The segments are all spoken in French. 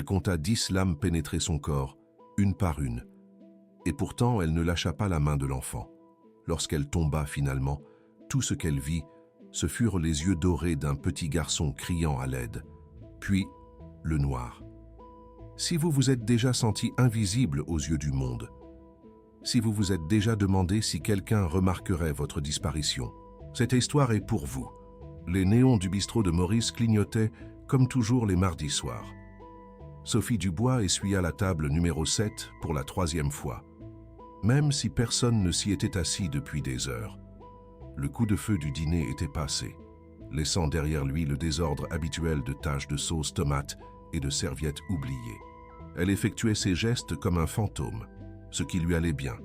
Elle compta 10 lames pénétrer son corps, une par une. Et pourtant, elle ne lâcha pas la main de l'enfant. Lorsqu'elle tomba finalement, tout ce qu'elle vit, ce furent les yeux dorés d'un petit garçon criant à l'aide. Puis, le noir. Si vous vous êtes déjà senti invisible aux yeux du monde, si vous vous êtes déjà demandé si quelqu'un remarquerait votre disparition, cette histoire est pour vous. Les néons du bistrot de Maurice clignotaient comme toujours les mardis soirs. Sophie Dubois essuya la table numéro 7 pour la 3e fois, même si personne ne s'y était assis depuis des heures. Le coup de feu du dîner était passé, laissant derrière lui le désordre habituel de taches de sauce tomate et de serviettes oubliées. Elle effectuait ses gestes comme un fantôme, ce qui lui allait bien,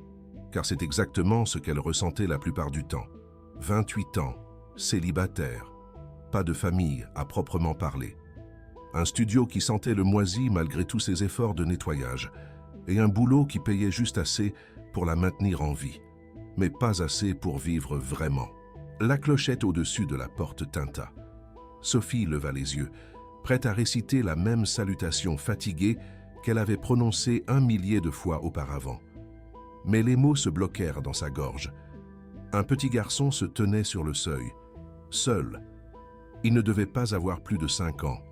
car c'est exactement ce qu'elle ressentait la plupart du temps. 28 ans, célibataire, pas de famille à proprement parler. Un studio qui sentait le moisi malgré tous ses efforts de nettoyage, et un boulot qui payait juste assez pour la maintenir en vie, mais pas assez pour vivre vraiment. La clochette au-dessus de la porte tinta. Sophie leva les yeux, prête à réciter la même salutation fatiguée qu'elle avait prononcée 1 millier de fois auparavant. Mais les mots se bloquèrent dans sa gorge. Un petit garçon se tenait sur le seuil, seul. Il ne devait pas avoir plus de 5 ans.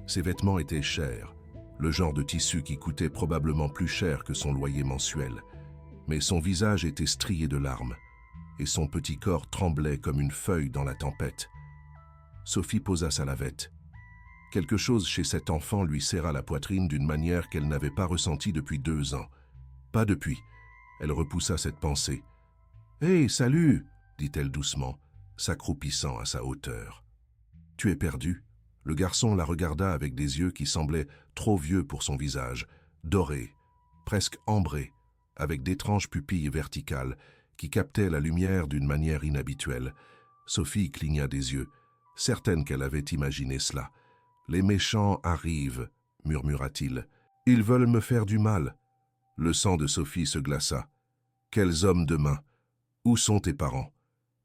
Ses vêtements étaient chers, le genre de tissu qui coûtait probablement plus cher que son loyer mensuel. Mais son visage était strié de larmes, et son petit corps tremblait comme une feuille dans la tempête. Sophie posa sa lavette. Quelque chose chez cet enfant lui serra la poitrine d'une manière qu'elle n'avait pas ressentie depuis 2 ans. Pas depuis. Elle repoussa cette pensée. « Hé, salut !» dit-elle doucement, s'accroupissant à sa hauteur. « Tu es perdu ?» Le garçon la regarda avec des yeux qui semblaient trop vieux pour son visage, dorés, presque ambrés, avec d'étranges pupilles verticales qui captaient la lumière d'une manière inhabituelle. Sophie cligna des yeux, certaine qu'elle avait imaginé cela. « Les méchants arrivent, » murmura-t-il. « Ils veulent me faire du mal. » Le sang de Sophie se glaça. « Quels hommes de main! Où sont tes parents ?»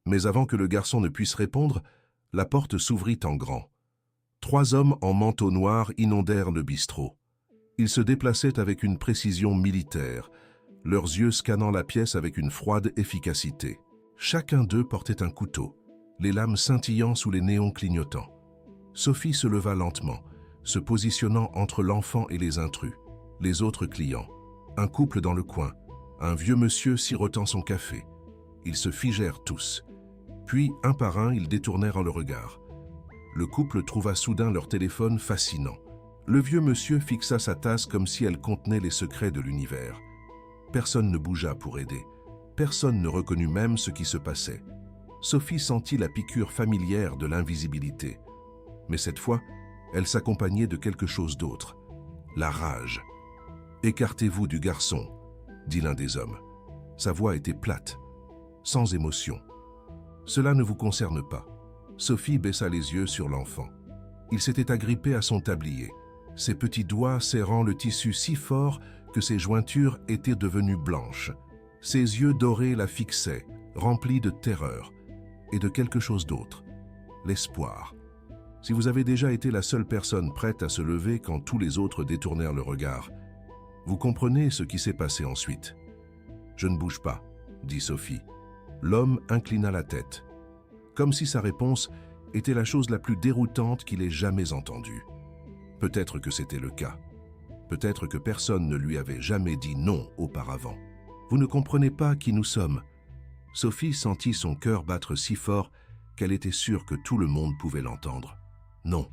Mais avant que le garçon ne puisse répondre, la porte s'ouvrit en grand. 3 hommes en manteau noir inondèrent le bistrot. Ils se déplaçaient avec une précision militaire, leurs yeux scannant la pièce avec une froide efficacité. Chacun d'eux portait un couteau, les lames scintillant sous les néons clignotants. Sophie se leva lentement, se positionnant entre l'enfant et les intrus, les autres clients. Un couple dans le coin, un vieux monsieur sirotant son café. Ils se figèrent tous. Puis, un par un, ils détournèrent le regard. Le couple trouva soudain leur téléphone fascinant. Le vieux monsieur fixa sa tasse comme si elle contenait les secrets de l'univers. Personne ne bougea pour aider. Personne ne reconnut même ce qui se passait. Sophie sentit la piqûre familière de l'invisibilité. Mais cette fois, elle s'accompagnait de quelque chose d'autre. La rage. « Écartez-vous du garçon », dit l'un des hommes. Sa voix était plate, sans émotion. « Cela ne vous concerne pas. » Sophie baissa les yeux sur l'enfant. Il s'était agrippé à son tablier, ses petits doigts serrant le tissu si fort que ses jointures étaient devenues blanches. Ses yeux dorés la fixaient, remplis de terreur et de quelque chose d'autre, l'espoir. Si vous avez déjà été la seule personne prête à se lever quand tous les autres détournèrent le regard, vous comprenez ce qui s'est passé ensuite. « Je ne bouge pas », dit Sophie. L'homme inclina la tête, comme si sa réponse était la chose la plus déroutante qu'il ait jamais entendue. Peut-être que c'était le cas. Peut-être que personne ne lui avait jamais dit non auparavant. « Vous ne comprenez pas qui nous sommes. » Sophie sentit son cœur battre si fort qu'elle était sûre que tout le monde pouvait l'entendre. « Non,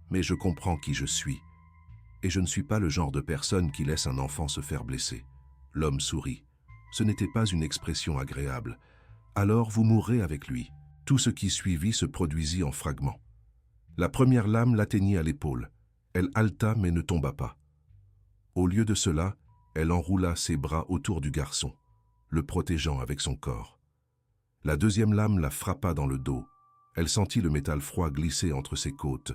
mais je comprends qui je suis. Et je ne suis pas le genre de personne qui laisse un enfant se faire blesser. » L'homme sourit. Ce n'était pas une expression agréable. « Alors vous mourrez avec lui. » Tout ce qui suivit se produisit en fragments. La première lame l'atteignit à l'épaule. Elle haleta mais ne tomba pas. Au lieu de cela, elle enroula ses bras autour du garçon, le protégeant avec son corps. La deuxième lame la frappa dans le dos. Elle sentit le métal froid glisser entre ses côtes,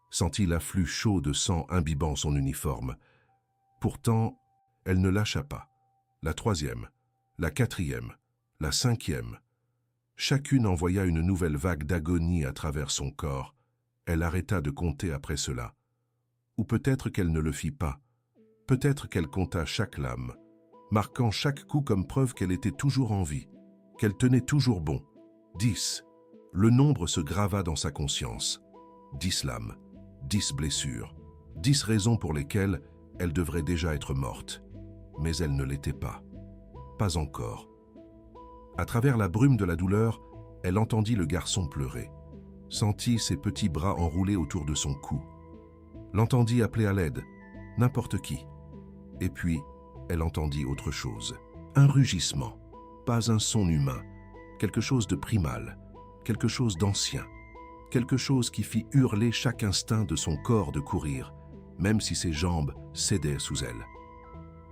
sentit l'afflux chaud de sang imbibant son uniforme. Pourtant, elle ne lâcha pas. La troisième, la quatrième, la cinquième. Chacune envoya une nouvelle vague d'agonie à travers son corps. Elle arrêta de compter après cela. Ou peut-être qu'elle ne le fit pas. Peut-être qu'elle compta chaque lame, marquant chaque coup comme preuve qu'elle était toujours en vie, qu'elle tenait toujours bon. 10. Le nombre se grava dans sa conscience. 10 lames, 10 blessures, 10 raisons pour lesquelles elle devrait déjà être morte. Mais elle ne l'était pas. Pas encore. À travers la brume de la douleur, elle entendit le garçon pleurer, sentit ses petits bras enroulés autour de son cou, l'entendit appeler à l'aide, n'importe qui. Et puis, elle entendit autre chose. Un rugissement, pas un son humain, quelque chose de primal, quelque chose d'ancien, quelque chose qui fit hurler chaque instinct de son corps de courir, même si ses jambes cédaient sous elle.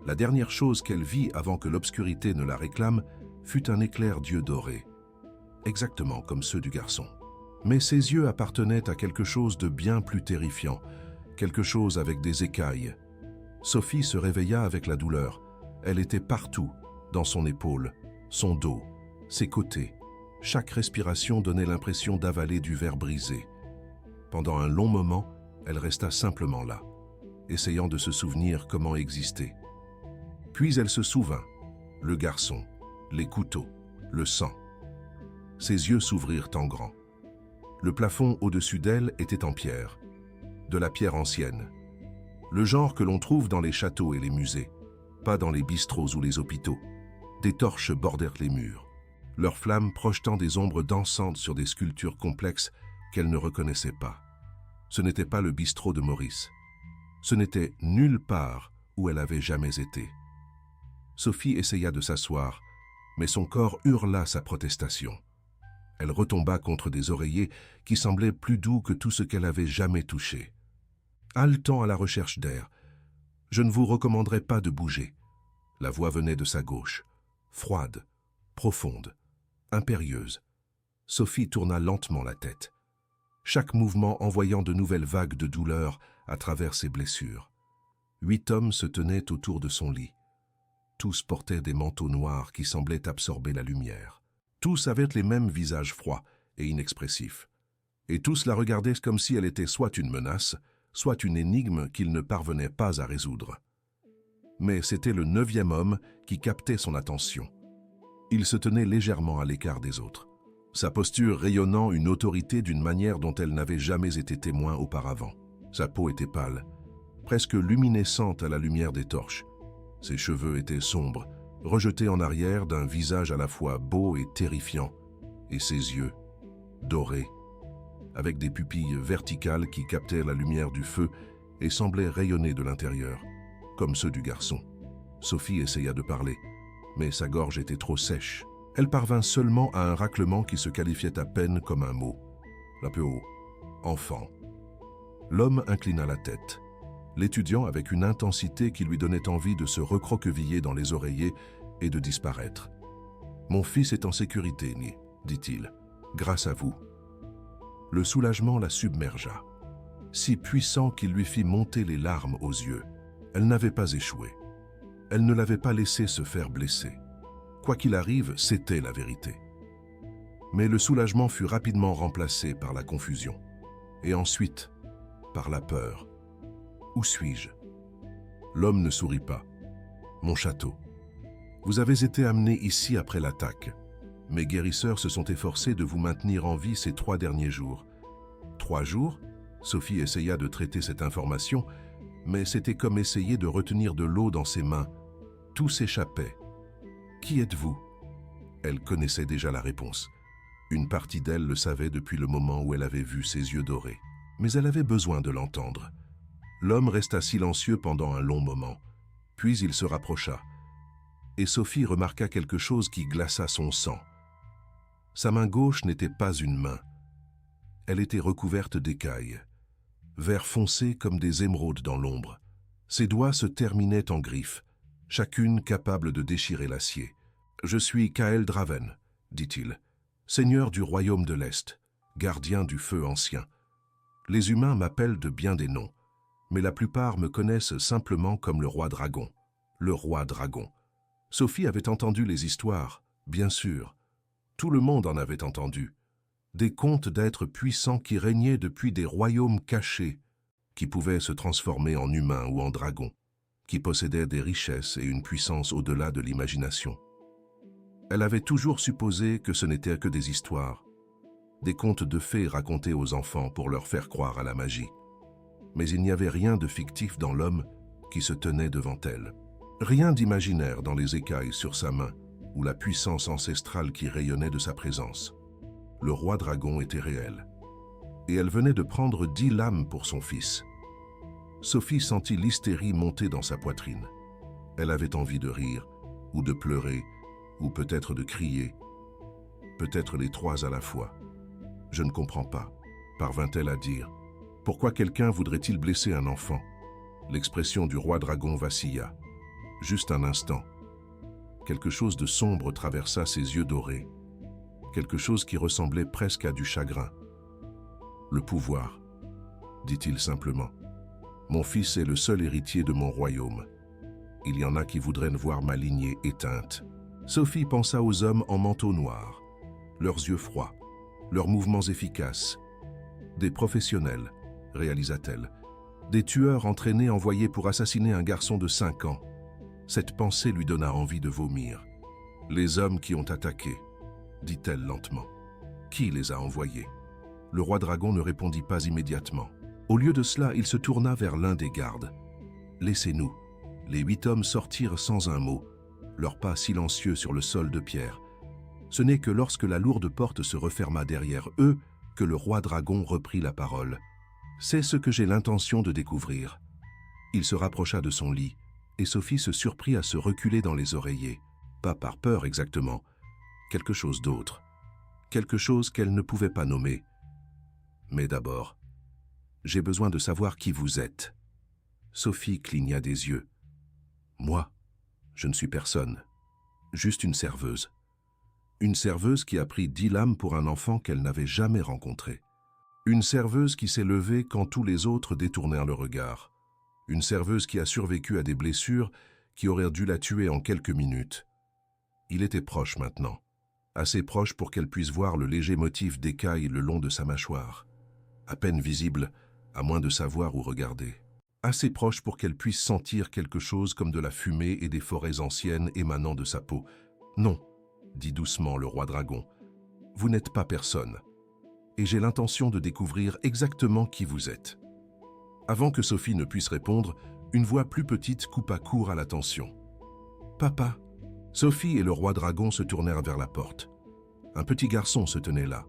La dernière chose qu'elle vit avant que l'obscurité ne la réclame fut un éclair d'yeux dorés, exactement comme ceux du garçon. Mais ses yeux appartenaient à quelque chose de bien plus terrifiant, quelque chose avec des écailles. Sophie se réveilla avec la douleur. Elle était partout, dans son épaule, son dos, ses côtés. Chaque respiration donnait l'impression d'avaler du verre brisé. Pendant un long moment, elle resta simplement là, essayant de se souvenir comment exister. Puis elle se souvint, le garçon, les couteaux, le sang. Ses yeux s'ouvrirent en grand. Le plafond au-dessus d'elle était en pierre, de la pierre ancienne. Le genre que l'on trouve dans les châteaux et les musées, pas dans les bistrots ou les hôpitaux. Des torches bordèrent les murs, leurs flammes projetant des ombres dansantes sur des sculptures complexes qu'elle ne reconnaissait pas. Ce n'était pas le bistrot de Maurice. Ce n'était nulle part où elle avait jamais été. Sophie essaya de s'asseoir, mais son corps hurla sa protestation. Elle retomba contre des oreillers qui semblaient plus doux que tout ce qu'elle avait jamais touché. Haletant à la recherche d'air, « Je ne vous recommanderais pas de bouger. » La voix venait de sa gauche, froide, profonde, impérieuse. Sophie tourna lentement la tête, chaque mouvement envoyant de nouvelles vagues de douleur à travers ses blessures. 8 hommes se tenaient autour de son lit. Tous portaient des manteaux noirs qui semblaient absorber la lumière. Tous avaient les mêmes visages froids et inexpressifs. Et tous la regardaient comme si elle était soit une menace, soit une énigme qu'ils ne parvenaient pas à résoudre. Mais c'était le 9e homme qui captait son attention. Il se tenait légèrement à l'écart des autres, sa posture rayonnant une autorité d'une manière dont elle n'avait jamais été témoin auparavant. Sa peau était pâle, presque luminescente à la lumière des torches. Ses cheveux étaient sombres, rejetés en arrière d'un visage à la fois beau et terrifiant, et ses yeux, dorés, avec des pupilles verticales qui captaient la lumière du feu et semblaient rayonner de l'intérieur, comme ceux du garçon. Sophie essaya de parler, mais sa gorge était trop sèche. Elle parvint seulement à un raclement qui se qualifiait à peine comme un mot. Un peu haut. Enfant. L'homme inclina la tête, l'étudiant avec une intensité qui lui donnait envie de se recroqueviller dans les oreillers et de disparaître. « Mon fils est en sécurité, Née, dit-il, grâce à vous. » Le soulagement la submergea, si puissant qu'il lui fit monter les larmes aux yeux. Elle n'avait pas échoué. Elle ne l'avait pas laissé se faire blesser. Quoi qu'il arrive, c'était la vérité. Mais le soulagement fut rapidement remplacé par la confusion. Et ensuite, par la peur. Où suis-je? L'homme ne sourit pas. Mon château. Vous avez été amené ici après l'attaque. Mes guérisseurs se sont efforcés de vous maintenir en vie ces 3 derniers jours. 3 jours? Sophie essaya de traiter cette information, mais c'était comme essayer de retenir de l'eau dans ses mains. Tout s'échappait. Qui êtes-vous? Elle connaissait déjà la réponse. Une partie d'elle le savait depuis le moment où elle avait vu ses yeux dorés. Mais elle avait besoin de l'entendre. L'homme resta silencieux pendant un long moment. Puis il se rapprocha. Et Sophie remarqua quelque chose qui glaça son sang. Sa main gauche n'était pas une main. Elle était recouverte d'écailles, vert foncé comme des émeraudes dans l'ombre. Ses doigts se terminaient en griffes, chacune capable de déchirer l'acier. « Je suis Kael Draven, » dit-il, « seigneur du royaume de l'Est, gardien du feu ancien. Les humains m'appellent de bien des noms, mais la plupart me connaissent simplement comme le roi dragon. Le roi dragon. » Sophie avait entendu les histoires, bien sûr. Tout le monde en avait entendu. Des contes d'êtres puissants qui régnaient depuis des royaumes cachés. qui pouvait se transformer en humain ou en dragon, qui possédait des richesses et une puissance au-delà de l'imagination. Elle avait toujours supposé que ce n'étaient que des histoires, des contes de fées racontés aux enfants pour leur faire croire à la magie. Mais il n'y avait rien de fictif dans l'homme qui se tenait devant elle. Rien d'imaginaire dans les écailles sur sa main ou la puissance ancestrale qui rayonnait de sa présence. Le roi dragon était réel. Et elle venait de prendre 10 lames pour son fils. Sophie sentit l'hystérie monter dans sa poitrine. Elle avait envie de rire, ou de pleurer, ou peut-être de crier. Peut-être les trois à la fois. « Je ne comprends pas », parvint-elle à dire. « Pourquoi quelqu'un voudrait-il blesser un enfant ?» L'expression du roi dragon vacilla. Juste un instant. Quelque chose de sombre traversa ses yeux dorés. Quelque chose qui ressemblait presque à du chagrin. « Le pouvoir », dit-il simplement. « Mon fils est le seul héritier de mon royaume. Il y en a qui voudraient voir ma lignée éteinte. » Sophie pensa aux hommes en manteau noir, leurs yeux froids, leurs mouvements efficaces. Des professionnels, réalisa-t-elle, des tueurs entraînés envoyés pour assassiner un garçon de 5 ans. Cette pensée lui donna envie de vomir. « Les hommes qui ont attaqué », dit-elle lentement. « Qui les a envoyés ?» Le roi dragon ne répondit pas immédiatement. Au lieu de cela, il se tourna vers l'un des gardes. « Laissez-nous. » Les 8 hommes sortirent sans un mot, leurs pas silencieux sur le sol de pierre. Ce n'est que lorsque la lourde porte se referma derrière eux que le roi dragon reprit la parole. « C'est ce que j'ai l'intention de découvrir. » Il se rapprocha de son lit, et Sophie se surprit à se reculer dans les oreillers. Pas par peur exactement, quelque chose d'autre. Quelque chose qu'elle ne pouvait pas nommer. Mais d'abord, j'ai besoin de savoir qui vous êtes. Sophie cligna des yeux. Moi, je ne suis personne. Juste une serveuse. Une serveuse qui a pris 10 lames pour un enfant qu'elle n'avait jamais rencontré. Une serveuse qui s'est levée quand tous les autres détournèrent le regard. Une serveuse qui a survécu à des blessures qui auraient dû la tuer en quelques minutes. Il était proche maintenant. Assez proche pour qu'elle puisse voir le léger motif d'écaille le long de sa mâchoire. À peine visible, à moins de savoir où regarder. Assez proche pour qu'elle puisse sentir quelque chose comme de la fumée et des forêts anciennes émanant de sa peau. « Non », dit doucement le roi dragon, « vous n'êtes pas personne. Et j'ai l'intention de découvrir exactement qui vous êtes. » Avant que Sophie ne puisse répondre, une voix plus petite coupa court à l'attention. « Papa !» Sophie et le roi dragon se tournèrent vers la porte. Un petit garçon se tenait là,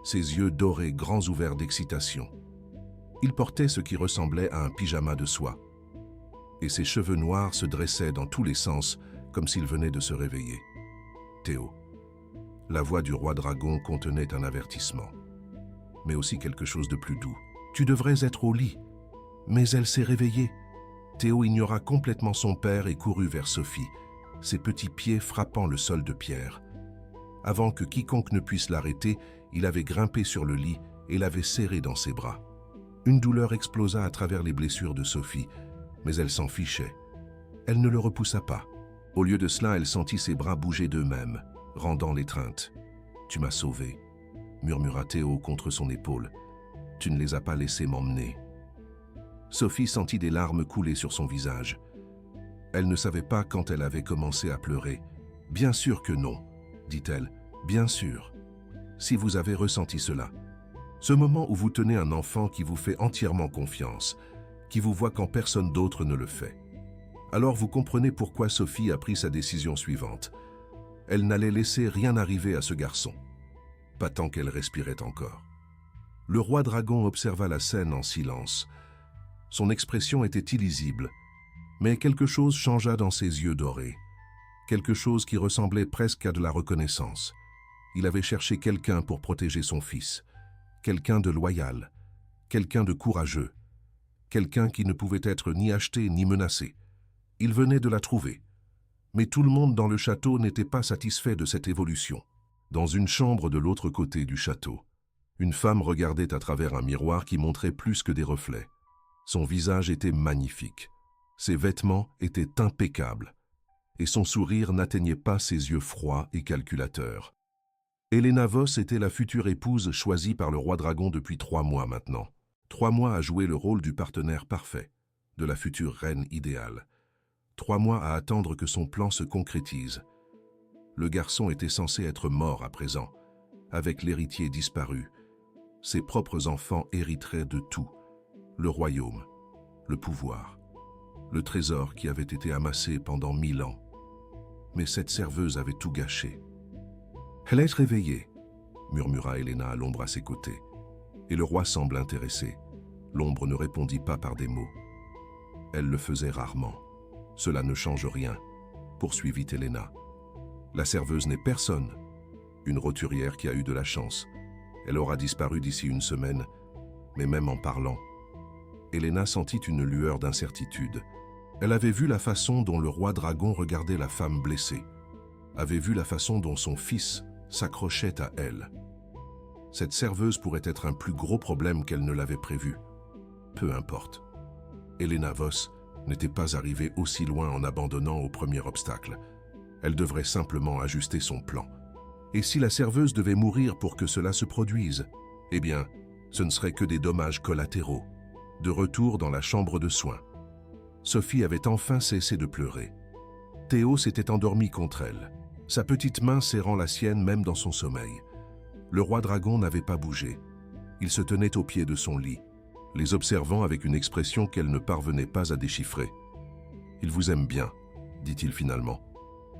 ses yeux dorés grands ouverts d'excitation. Il portait ce qui ressemblait à un pyjama de soie, et ses cheveux noirs se dressaient dans tous les sens comme s'il venait de se réveiller. Théo. La voix du roi dragon contenait un avertissement, mais aussi quelque chose de plus doux. Tu devrais être au lit. Mais elle s'est réveillée. Théo ignora complètement son père et courut vers Sophie, ses petits pieds frappant le sol de pierre. Avant que quiconque ne puisse l'arrêter, il avait grimpé sur le lit et l'avait serré dans ses bras. Une douleur explosa à travers les blessures de Sophie, mais elle s'en fichait. Elle ne le repoussa pas. Au lieu de cela, elle sentit ses bras bouger d'eux-mêmes, rendant l'étreinte. « Tu m'as sauvé », murmura Théo contre son épaule. « Tu ne les as pas laissés m'emmener. » Sophie sentit des larmes couler sur son visage. Elle ne savait pas quand elle avait commencé à pleurer. « Bien sûr que non, » dit-elle, « bien sûr. Si vous avez ressenti cela. Ce moment où vous tenez un enfant qui vous fait entièrement confiance, qui vous voit quand personne d'autre ne le fait. Alors vous comprenez pourquoi Sophie a pris sa décision suivante. Elle n'allait laisser rien arriver à ce garçon. Pas tant qu'elle respirait encore. Le roi dragon observa la scène en silence. Son expression était illisible, mais quelque chose changea dans ses yeux dorés. Quelque chose qui ressemblait presque à de la reconnaissance. Il avait cherché quelqu'un pour protéger son fils. Quelqu'un de loyal, quelqu'un de courageux, quelqu'un qui ne pouvait être ni acheté ni menacé. Il venait de la trouver. Mais tout le monde dans le château n'était pas satisfait de cette évolution. Dans une chambre de l'autre côté du château, une femme regardait à travers un miroir qui montrait plus que des reflets. Son visage était magnifique, ses vêtements étaient impeccables, et son sourire n'atteignait pas ses yeux froids et calculateurs. Helena Voss était la future épouse choisie par le roi dragon depuis 3 mois maintenant. 3 mois à jouer le rôle du partenaire parfait, de la future reine idéale. 3 mois à attendre que son plan se concrétise. Le garçon était censé être mort à présent, avec l'héritier disparu. Ses propres enfants hériteraient de tout, le royaume, le pouvoir, le trésor qui avait été amassé pendant 1000 ans. Mais cette serveuse avait tout gâché. « Elle est réveillée », murmura Helena à l'ombre à ses côtés. Et le roi semble intéressé. L'ombre ne répondit pas par des mots. Elle le faisait rarement. « Cela ne change rien », poursuivit Helena. « La serveuse n'est personne. Une roturière qui a eu de la chance. Elle aura disparu d'ici une semaine, mais même en parlant. » Helena sentit une lueur d'incertitude. Elle avait vu la façon dont le roi dragon regardait la femme blessée, avait vu la façon dont son fils s'accrochait à elle. Cette serveuse pourrait être un plus gros problème qu'elle ne l'avait prévu. Peu importe. Helena Voss n'était pas arrivée aussi loin en abandonnant au premier obstacle. Elle devrait simplement ajuster son plan. Et si la serveuse devait mourir pour que cela se produise, eh bien, ce ne serait que des dommages collatéraux. De retour dans la chambre de soins. Sophie avait enfin cessé de pleurer. Théo s'était endormi contre elle, sa petite main serrant la sienne même dans son sommeil. Le roi dragon n'avait pas bougé. Il se tenait au pied de son lit, les observant avec une expression qu'elle ne parvenait pas à déchiffrer. « Il vous aime bien », dit-il finalement.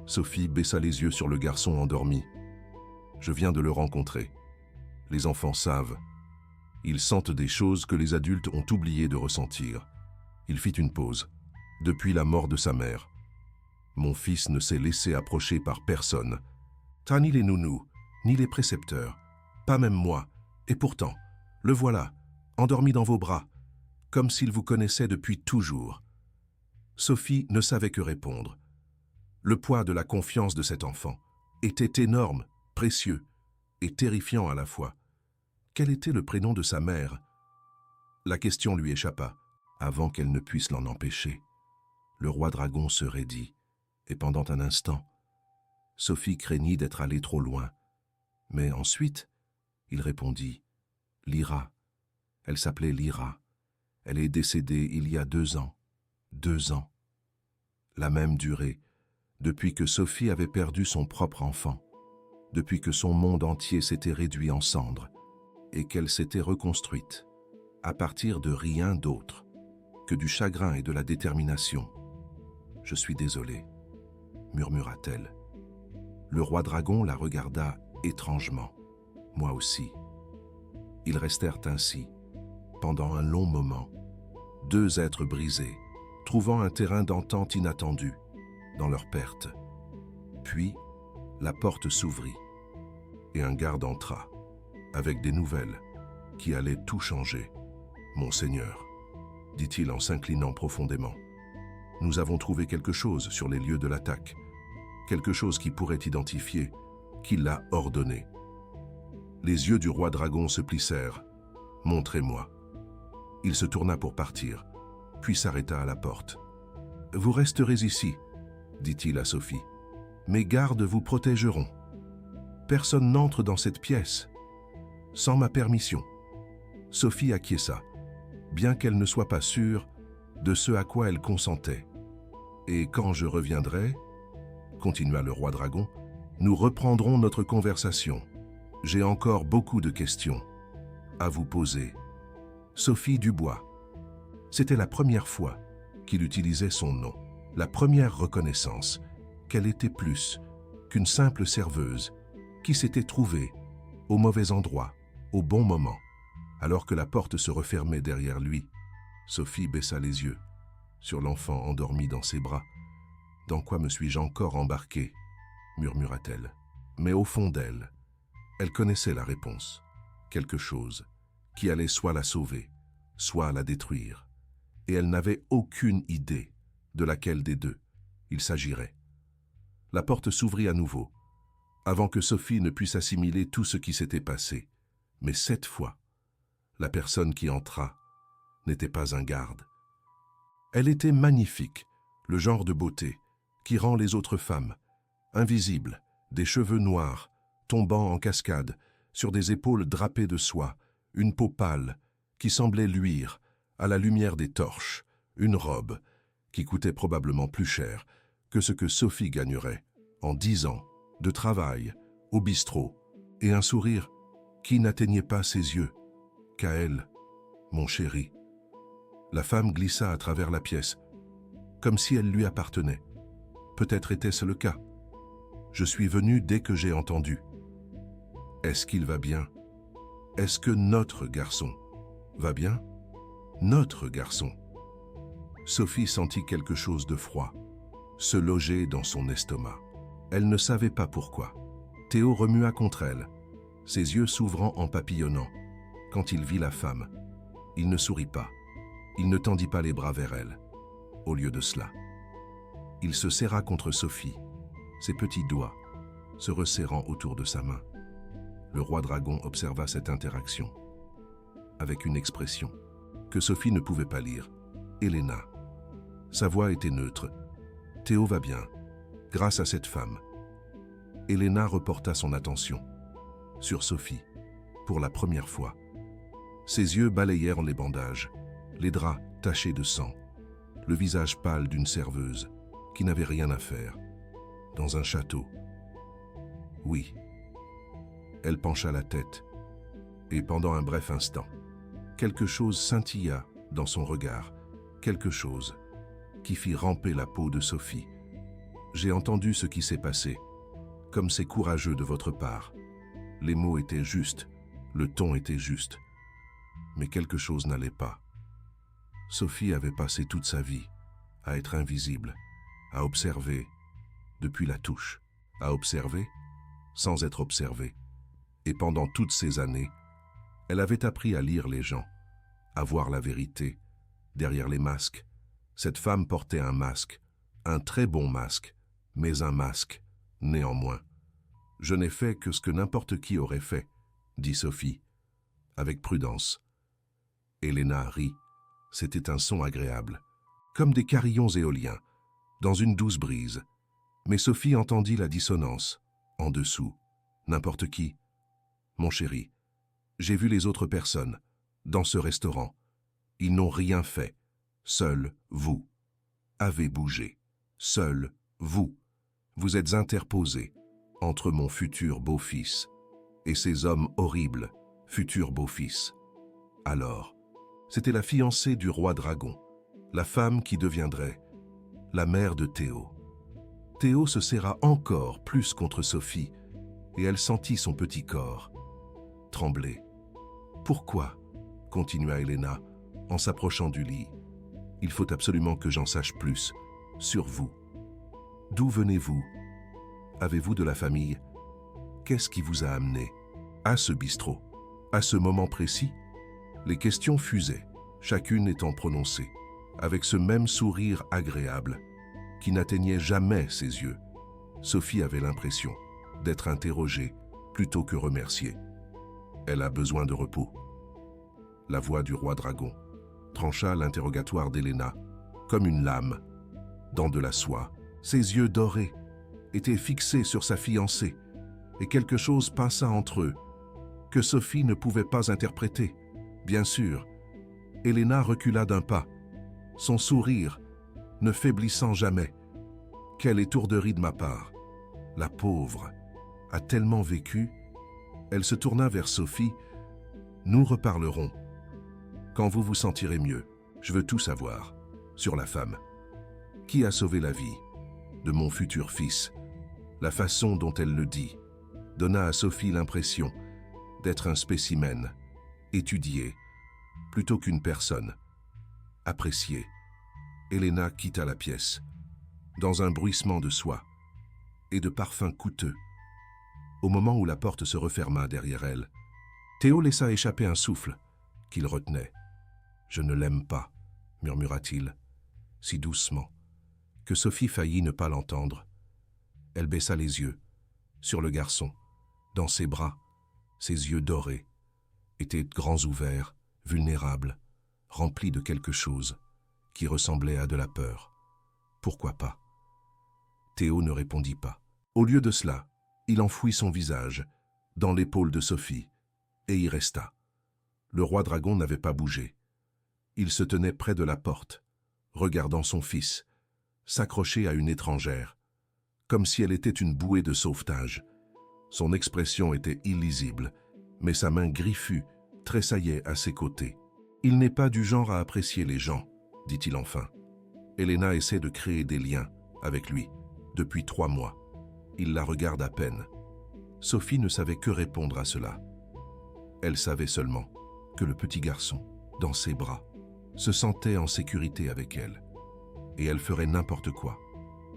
Sophie baissa les yeux sur le garçon endormi. « Je viens de le rencontrer. Les enfants savent. Ils sentent des choses que les adultes ont oublié de ressentir. » Il fit une pause. « Depuis la mort de sa mère, mon fils ne s'est laissé approcher par personne. Pas ni les nounous, ni les précepteurs, pas même moi. Et pourtant, le voilà, endormi dans vos bras, comme s'il vous connaissait depuis toujours. » Sophie ne savait que répondre. Le poids de la confiance de cet enfant était énorme, précieux et terrifiant à la fois. Quel était le prénom de sa mère? La question lui échappa, avant qu'elle ne puisse l'en empêcher. Le roi dragon se raidit, et pendant un instant, Sophie craignit d'être allée trop loin. Mais ensuite, il répondit « Lyra. Elle s'appelait Lyra. Elle est décédée il y a 2 ans. 2 ans. » La même durée, depuis que Sophie avait perdu son propre enfant, depuis que son monde entier s'était réduit en cendres, et qu'elle s'était reconstruite, à partir de rien d'autre que du chagrin et de la détermination. « Je suis désolée », murmura-t-elle. Le roi dragon la regarda étrangement. Moi aussi. Ils restèrent ainsi, pendant un long moment, 2 êtres brisés, trouvant un terrain d'entente inattendu dans leur perte. Puis, la porte s'ouvrit, et un garde entra, avec des nouvelles qui allaient tout changer. « Monseigneur, » dit-il en s'inclinant profondément, « nous avons trouvé quelque chose sur les lieux de l'attaque, quelque chose qui pourrait identifier qui l'a ordonné. » Les yeux du roi dragon se plissèrent. « Montrez-moi. » Il se tourna pour partir, puis s'arrêta à la porte. « Vous resterez ici, » dit-il à Sophie. « Mes gardes vous protégeront. Personne n'entre dans cette pièce sans ma permission. » Sophie acquiesça, bien qu'elle ne soit pas sûre de ce à quoi elle consentait. « Et quand je reviendrai, » continua le roi dragon, « nous reprendrons notre conversation. J'ai encore beaucoup de questions à vous poser. » Sophie Dubois. C'était la première fois qu'il utilisait son nom, la première reconnaissance qu'elle était plus qu'une simple serveuse qui s'était trouvée au mauvais endroit, au bon moment. Alors que la porte se refermait derrière lui, Sophie baissa les yeux sur l'enfant endormi dans ses bras. « Dans quoi me suis-je encore embarquée ?» murmura-t-elle. Mais au fond d'elle, elle connaissait la réponse. Quelque chose qui allait soit la sauver, soit la détruire. Et elle n'avait aucune idée de laquelle des deux il s'agirait. La porte s'ouvrit à nouveau, avant que Sophie ne puisse assimiler tout ce qui s'était passé. Mais cette fois, la personne qui entra n'était pas un garde. Elle était magnifique, le genre de beauté qui rend les autres femmes invisibles, des cheveux noirs tombant en cascade sur des épaules drapées de soie, une peau pâle qui semblait luire à la lumière des torches, une robe qui coûtait probablement plus cher que ce que Sophie gagnerait en 10 ans de travail au bistrot et un sourire qui n'atteignait pas ses yeux qu'à elle, mon chéri. La femme glissa à travers la pièce, comme si elle lui appartenait. Peut-être était-ce le cas. Je suis venu dès que j'ai entendu. Est-ce qu'il va bien? Est-ce que notre garçon va bien? Notre garçon. Sophie sentit quelque chose de froid se loger dans son estomac. Elle ne savait pas pourquoi. Théo remua contre elle, ses yeux s'ouvrant en papillonnant. Quand il vit la femme, il ne sourit pas. Il ne tendit pas les bras vers elle. Au lieu de cela, il se serra contre Sophie, ses petits doigts se resserrant autour de sa main. Le roi dragon observa cette interaction avec une expression que Sophie ne pouvait pas lire. Elena. Sa voix était neutre. Théo va bien, grâce à cette femme. Elena reporta son attention sur Sophie, pour la première fois. Ses yeux balayèrent les bandages, les draps tachés de sang, le visage pâle d'une serveuse qui n'avait rien à faire, dans un château. Oui. Elle pencha la tête, et pendant un bref instant, quelque chose scintilla dans son regard, quelque chose qui fit ramper la peau de Sophie. J'ai entendu ce qui s'est passé, comme c'est courageux de votre part. Les mots étaient justes, le ton était juste, mais quelque chose n'allait pas. Sophie avait passé toute sa vie à être invisible, à observer depuis la touche, à observer sans être observée. Et pendant toutes ces années, elle avait appris à lire les gens, à voir la vérité derrière les masques. Cette femme portait un masque, un très bon masque, mais un masque, néanmoins. Je n'ai fait que ce que n'importe qui aurait fait, dit Sophie, avec prudence. Elena rit. C'était un son agréable, comme des carillons éoliens, dans une douce brise. Mais Sophie entendit la dissonance, en dessous. N'importe qui. Mon chéri, j'ai vu les autres personnes, dans ce restaurant. Ils n'ont rien fait. Seul vous avez bougé. Seul vous. Vous êtes interposé entre mon futur beau-fils et ces hommes horribles, futurs beaux-fils. Alors, c'était la fiancée du roi dragon, la femme qui deviendrait la mère de Théo. Théo se serra encore plus contre Sophie et elle sentit son petit corps trembler. Pourquoi? Continua Elena en s'approchant du lit. Il faut absolument que j'en sache plus sur vous. D'où venez-vous? Avez-vous de la famille? Qu'est-ce qui vous a amené à ce bistrot? À ce moment précis? Les questions fusaient, chacune étant prononcée, avec ce même sourire agréable qui n'atteignait jamais ses yeux. Sophie avait l'impression d'être interrogée plutôt que remerciée. Elle a besoin de repos. La voix du roi dragon trancha l'interrogatoire d'Elena comme une lame dans de la soie. Ses yeux dorés étaient fixés sur sa fiancée et quelque chose passa entre eux que Sophie ne pouvait pas interpréter. Bien sûr, Elena recula d'un pas, son sourire ne faiblissant jamais. Quelle étourderie de ma part! La pauvre a tellement vécu. Elle se tourna vers Sophie. Nous reparlerons. Quand vous vous sentirez mieux, je veux tout savoir sur la femme. Qui a sauvé la vie de mon futur fils? La façon dont elle le dit donna à Sophie l'impression d'être un spécimen, étudié, plutôt qu'une personne appréciée. Elena quitta la pièce, dans un bruissement de soie et de parfums coûteux. Au moment où la porte se referma derrière elle, Théo laissa échapper un souffle qu'il retenait. « Je ne l'aime pas », murmura-t-il, si doucement que Sophie faillit ne pas l'entendre. Elle baissa les yeux sur le garçon. Dans ses bras, ses yeux dorés étaient grands ouverts, vulnérables, remplis de quelque chose qui ressemblait à de la peur. Pourquoi pas? Théo ne répondit pas. Au lieu de cela, il enfouit son visage dans l'épaule de Sophie et y resta, Le roi dragon n'avait pas bougé. Il se tenait près de la porte, regardant son fils, s'accrocher à une étrangère, comme si elle était une bouée de sauvetage. Son expression était illisible, mais sa main griffue tressaillait à ses côtés. « Il n'est pas du genre à apprécier les gens », dit-il enfin. Helena essaie de créer des liens avec lui depuis 3 mois. Il la regarde à peine. Sophie ne savait que répondre à cela. Elle savait seulement que le petit garçon, dans ses bras, se sentait en sécurité avec elle, et elle ferait n'importe quoi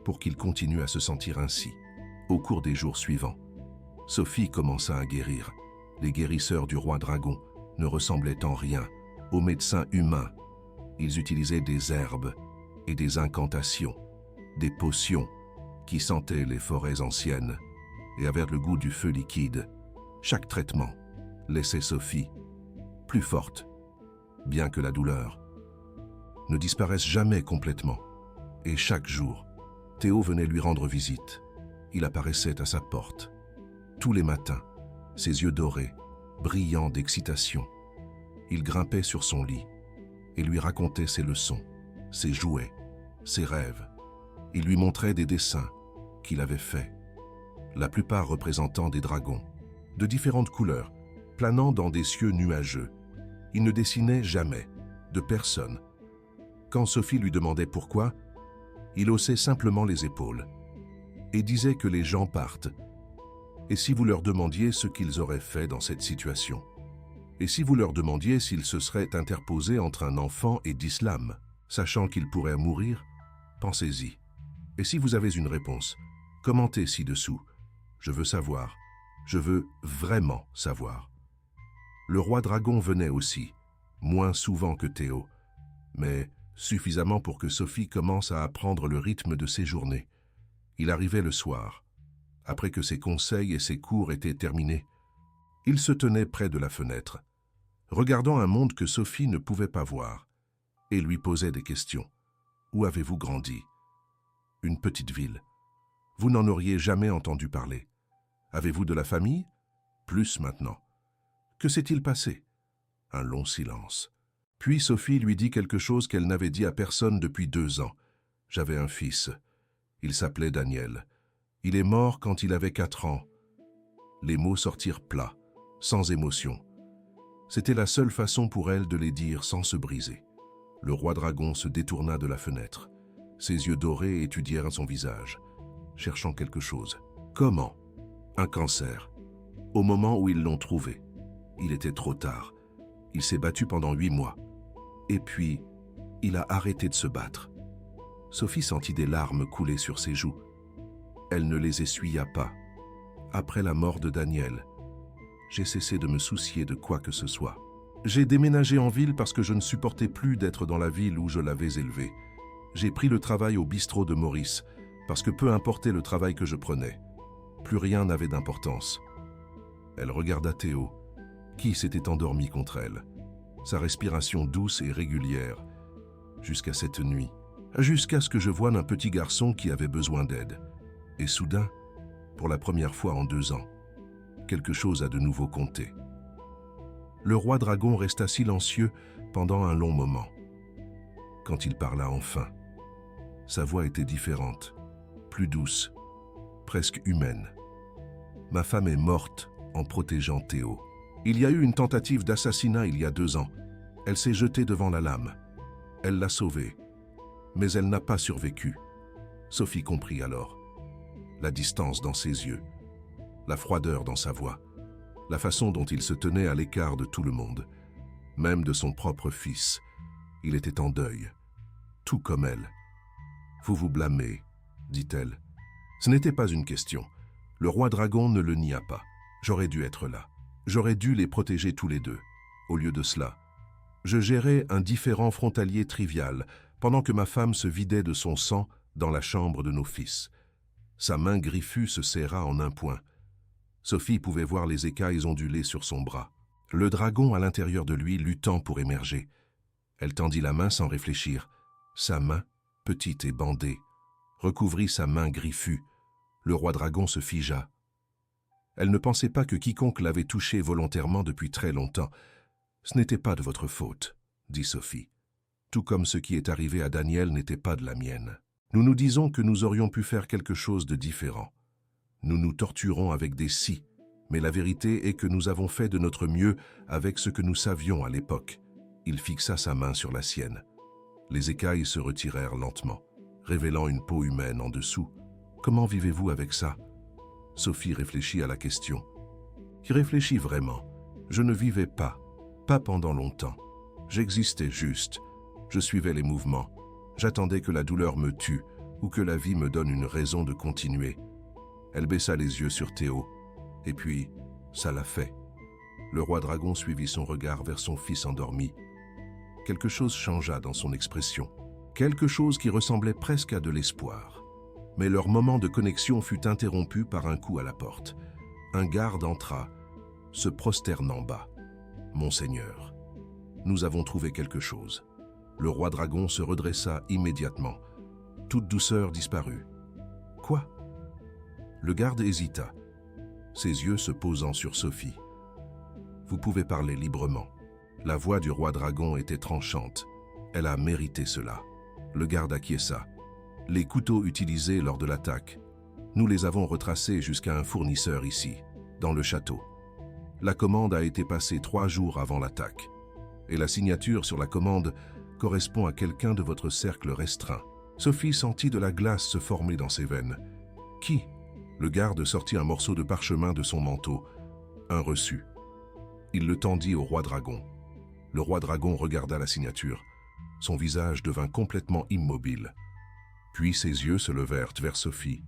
pour qu'il continue à se sentir ainsi. Au cours des jours suivants, Sophie commença à guérir. Les guérisseurs du roi dragon ne ressemblaient en rien aux médecins humains. Ils utilisaient des herbes et des incantations, des potions qui sentaient les forêts anciennes et avaient le goût du feu liquide. Chaque traitement laissait Sophie plus forte, bien que la douleur ne disparaisse jamais complètement. Et chaque jour, Théo venait lui rendre visite. Il apparaissait à sa porte. Tous les matins, ses yeux dorés, brillants d'excitation. Il grimpait sur son lit et lui racontait ses leçons, ses jouets, ses rêves. Il lui montrait des dessins qu'il avait faits, la plupart représentant des dragons, de différentes couleurs, planant dans des cieux nuageux. Il ne dessinait jamais de personne. Quand Sophie lui demandait pourquoi, il haussait simplement les épaules et disait que les gens partent. Et si vous leur demandiez ce qu'ils auraient fait dans cette situation? Et si vous leur demandiez s'ils se seraient interposés entre un enfant et d'islam, sachant qu'il pourrait mourir? Pensez-y. Et si vous avez une réponse, commentez ci-dessous. Je veux savoir. Je veux vraiment savoir. Le roi dragon venait aussi, moins souvent que Théo, mais suffisamment pour que Sophie commence à apprendre le rythme de ses journées. Il arrivait le soir, après que ses conseils et ses cours étaient terminés. Il se tenait près de la fenêtre, regardant un monde que Sophie ne pouvait pas voir, et lui posait des questions. Où avez-vous grandi? Une petite ville. Vous n'en auriez jamais entendu parler. Avez-vous de la famille? Plus maintenant. Que s'est-il passé? Un long silence. Puis Sophie lui dit quelque chose qu'elle n'avait dit à personne depuis 2 ans. J'avais un fils. Il s'appelait Daniel. Il est mort quand il avait 4 ans. Les mots sortirent plats, sans émotion. C'était la seule façon pour elle de les dire sans se briser. Le roi dragon se détourna de la fenêtre. Ses yeux dorés étudièrent son visage, cherchant quelque chose. Comment? Un cancer. Au moment où ils l'ont trouvé. Il était trop tard. Il s'est battu pendant 8 mois. Et puis, il a arrêté de se battre. Sophie sentit des larmes couler sur ses joues. Elle ne les essuya pas. Après la mort de Daniel, j'ai cessé de me soucier de quoi que ce soit. J'ai déménagé en ville parce que je ne supportais plus d'être dans la ville où je l'avais élevé. J'ai pris le travail au bistrot de Maurice, parce que peu importait le travail que je prenais, plus rien n'avait d'importance. Elle regarda Théo, qui s'était endormi contre elle, sa respiration douce et régulière, jusqu'à cette nuit, jusqu'à ce que je voie un petit garçon qui avait besoin d'aide. Et soudain, pour la première fois en 2 ans, quelque chose a de nouveau compté. Le roi dragon resta silencieux pendant un long moment. Quand il parla enfin, sa voix était différente, plus douce, presque humaine. Ma femme est morte en protégeant Théo. Il y a eu une tentative d'assassinat il y a 2 ans. Elle s'est jetée devant la lame. Elle l'a sauvée, mais elle n'a pas survécu. Sophie comprit alors. La distance dans ses yeux, la froideur dans sa voix, la façon dont il se tenait à l'écart de tout le monde, même de son propre fils. Il était en deuil, tout comme elle. « Vous vous blâmez, dit-elle. Ce n'était pas une question. Le roi dragon ne le nia pas. J'aurais dû être là. J'aurais dû les protéger tous les deux. Au lieu de cela, je gérais un différend frontalier trivial pendant que ma femme se vidait de son sang dans la chambre de nos fils. Sa main griffue se serra en un point. Sophie pouvait voir les écailles ondulées sur son bras. Le dragon à l'intérieur de lui luttant pour émerger. Elle tendit la main sans réfléchir. Sa main, petite et bandée, recouvrit sa main griffue. Le roi dragon se figea. Elle ne pensait pas que quiconque l'avait touché volontairement depuis très longtemps. Ce n'était pas de votre faute, dit Sophie. Tout comme ce qui est arrivé à Daniel n'était pas de la mienne. Nous nous disons que nous aurions pu faire quelque chose de différent. Nous nous torturons avec des si, mais la vérité est que nous avons fait de notre mieux avec ce que nous savions à l'époque. Il fixa sa main sur la sienne. Les écailles se retirèrent lentement, révélant une peau humaine en dessous. Comment vivez-vous avec ça? Sophie réfléchit à la question. Qui réfléchit vraiment? Je ne vivais pas pendant longtemps. J'existais juste. Je suivais les mouvements. J'attendais que la douleur me tue ou que la vie me donne une raison de continuer. Elle baissa les yeux sur Théo. Et puis, ça l'a fait. Le roi dragon suivit son regard vers son fils endormi. Quelque chose changea dans son expression. Quelque chose qui ressemblait presque à de l'espoir. Mais leur moment de connexion fut interrompu par un coup à la porte. Un garde entra, se prosternant bas. « Monseigneur, nous avons trouvé quelque chose. » Le roi dragon se redressa immédiatement. Toute douceur disparut. « Quoi ?» Le garde hésita, ses yeux se posant sur Sophie. « Vous pouvez parler librement. » La voix du roi dragon était tranchante. Elle a mérité cela. Le garde acquiesça. Les couteaux utilisés lors de l'attaque, nous les avons retracés jusqu'à un fournisseur ici, dans le château. La commande a été passée 3 jours avant l'attaque. Et la signature sur la commande correspond à quelqu'un de votre cercle restreint. Sophie sentit de la glace se former dans ses veines. Qui? Le garde sortit un morceau de parchemin de son manteau. Un reçu. Il le tendit au roi dragon. Le roi dragon regarda la signature. Son visage devint complètement immobile. Puis ses yeux se levèrent vers Sophie.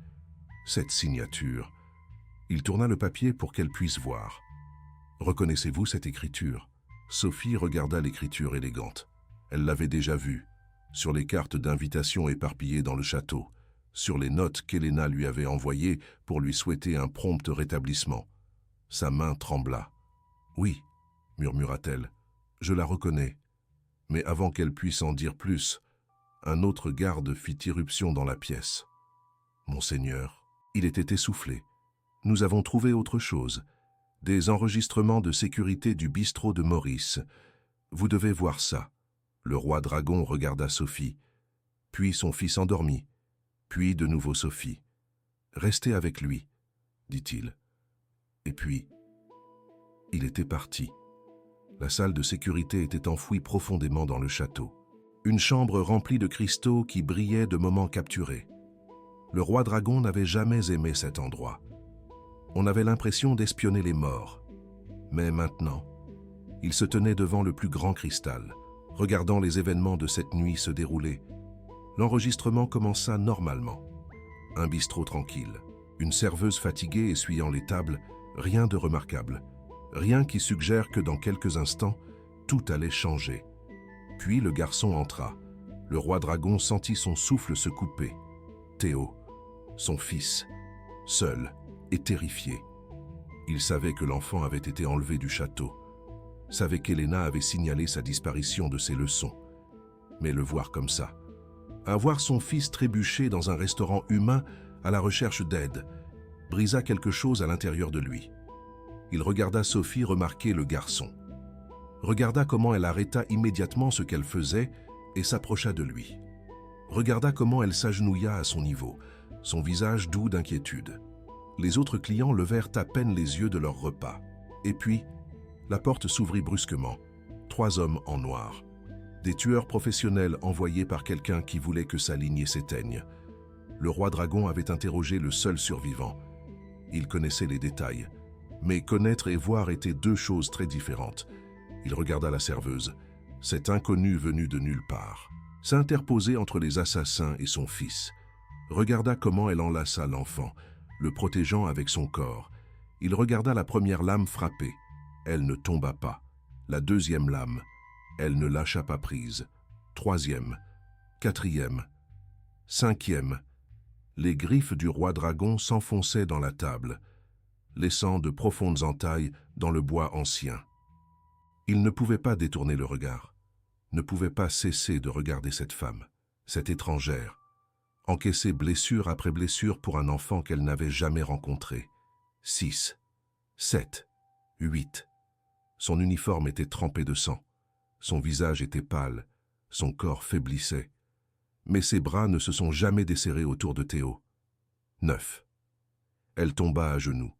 Cette signature. Il tourna le papier pour qu'elle puisse voir. Reconnaissez-vous cette écriture? Sophie regarda l'écriture élégante. Elle l'avait déjà vue, sur les cartes d'invitation éparpillées dans le château, sur les notes qu'Helena lui avait envoyées pour lui souhaiter un prompt rétablissement. Sa main trembla. « Oui, » murmura-t-elle, « je la reconnais. » Mais avant qu'elle puisse en dire plus, un autre garde fit irruption dans la pièce. « Monseigneur, » il était essoufflé. « Nous avons trouvé autre chose. Des enregistrements de sécurité du bistrot de Maurice. Vous devez voir ça. » Le roi dragon regarda Sophie, puis son fils endormi, puis de nouveau Sophie. « Restez avec lui, » dit-il. Et puis, il était parti. La salle de sécurité était enfouie profondément dans le château. Une chambre remplie de cristaux qui brillaient de moments capturés. Le roi dragon n'avait jamais aimé cet endroit. On avait l'impression d'espionner les morts. Mais maintenant, il se tenait devant le plus grand cristal, regardant les événements de cette nuit se dérouler. L'enregistrement commença normalement. Un bistrot tranquille, une serveuse fatiguée essuyant les tables, rien de remarquable. Rien qui suggère que dans quelques instants, tout allait changer. Puis le garçon entra. Le roi dragon sentit son souffle se couper. Théo, son fils, seul et terrifié. Il savait que l'enfant avait été enlevé du château, savait qu'Helena avait signalé sa disparition de ses leçons. Mais le voir comme ça, à voir son fils trébucher dans un restaurant humain à la recherche d'aide, brisa quelque chose à l'intérieur de lui. Il regarda Sophie remarquer le garçon. Regarda comment elle arrêta immédiatement ce qu'elle faisait et s'approcha de lui. Regarda comment elle s'agenouilla à son niveau, son visage doux d'inquiétude. Les autres clients levèrent à peine les yeux de leur repas. Et puis, la porte s'ouvrit brusquement. 3 hommes en noir. Des tueurs professionnels envoyés par quelqu'un qui voulait que sa lignée s'éteigne. Le roi dragon avait interrogé le seul survivant. Il connaissait les détails. Mais connaître et voir étaient 2 choses très différentes. Il regarda la serveuse. Cet inconnu venu de nulle part s'interposait entre les assassins et son fils. Regarda comment elle enlaça l'enfant, le protégeant avec son corps. Il regarda la première lame frapper. Elle ne tomba pas. La deuxième lame. Elle ne lâcha pas prise. 3e, 4e, 5e. Les griffes du roi dragon s'enfonçaient dans la table, laissant de profondes entailles dans le bois ancien. Il ne pouvait pas détourner le regard, ne pouvait pas cesser de regarder cette femme, cette étrangère, encaisser blessure après blessure pour un enfant qu'elle n'avait jamais rencontré. 6, 7, 8. Son uniforme était trempé de sang. Son visage était pâle. Son corps faiblissait. Mais ses bras ne se sont jamais desserrés autour de Théo. 9. Elle tomba à genoux.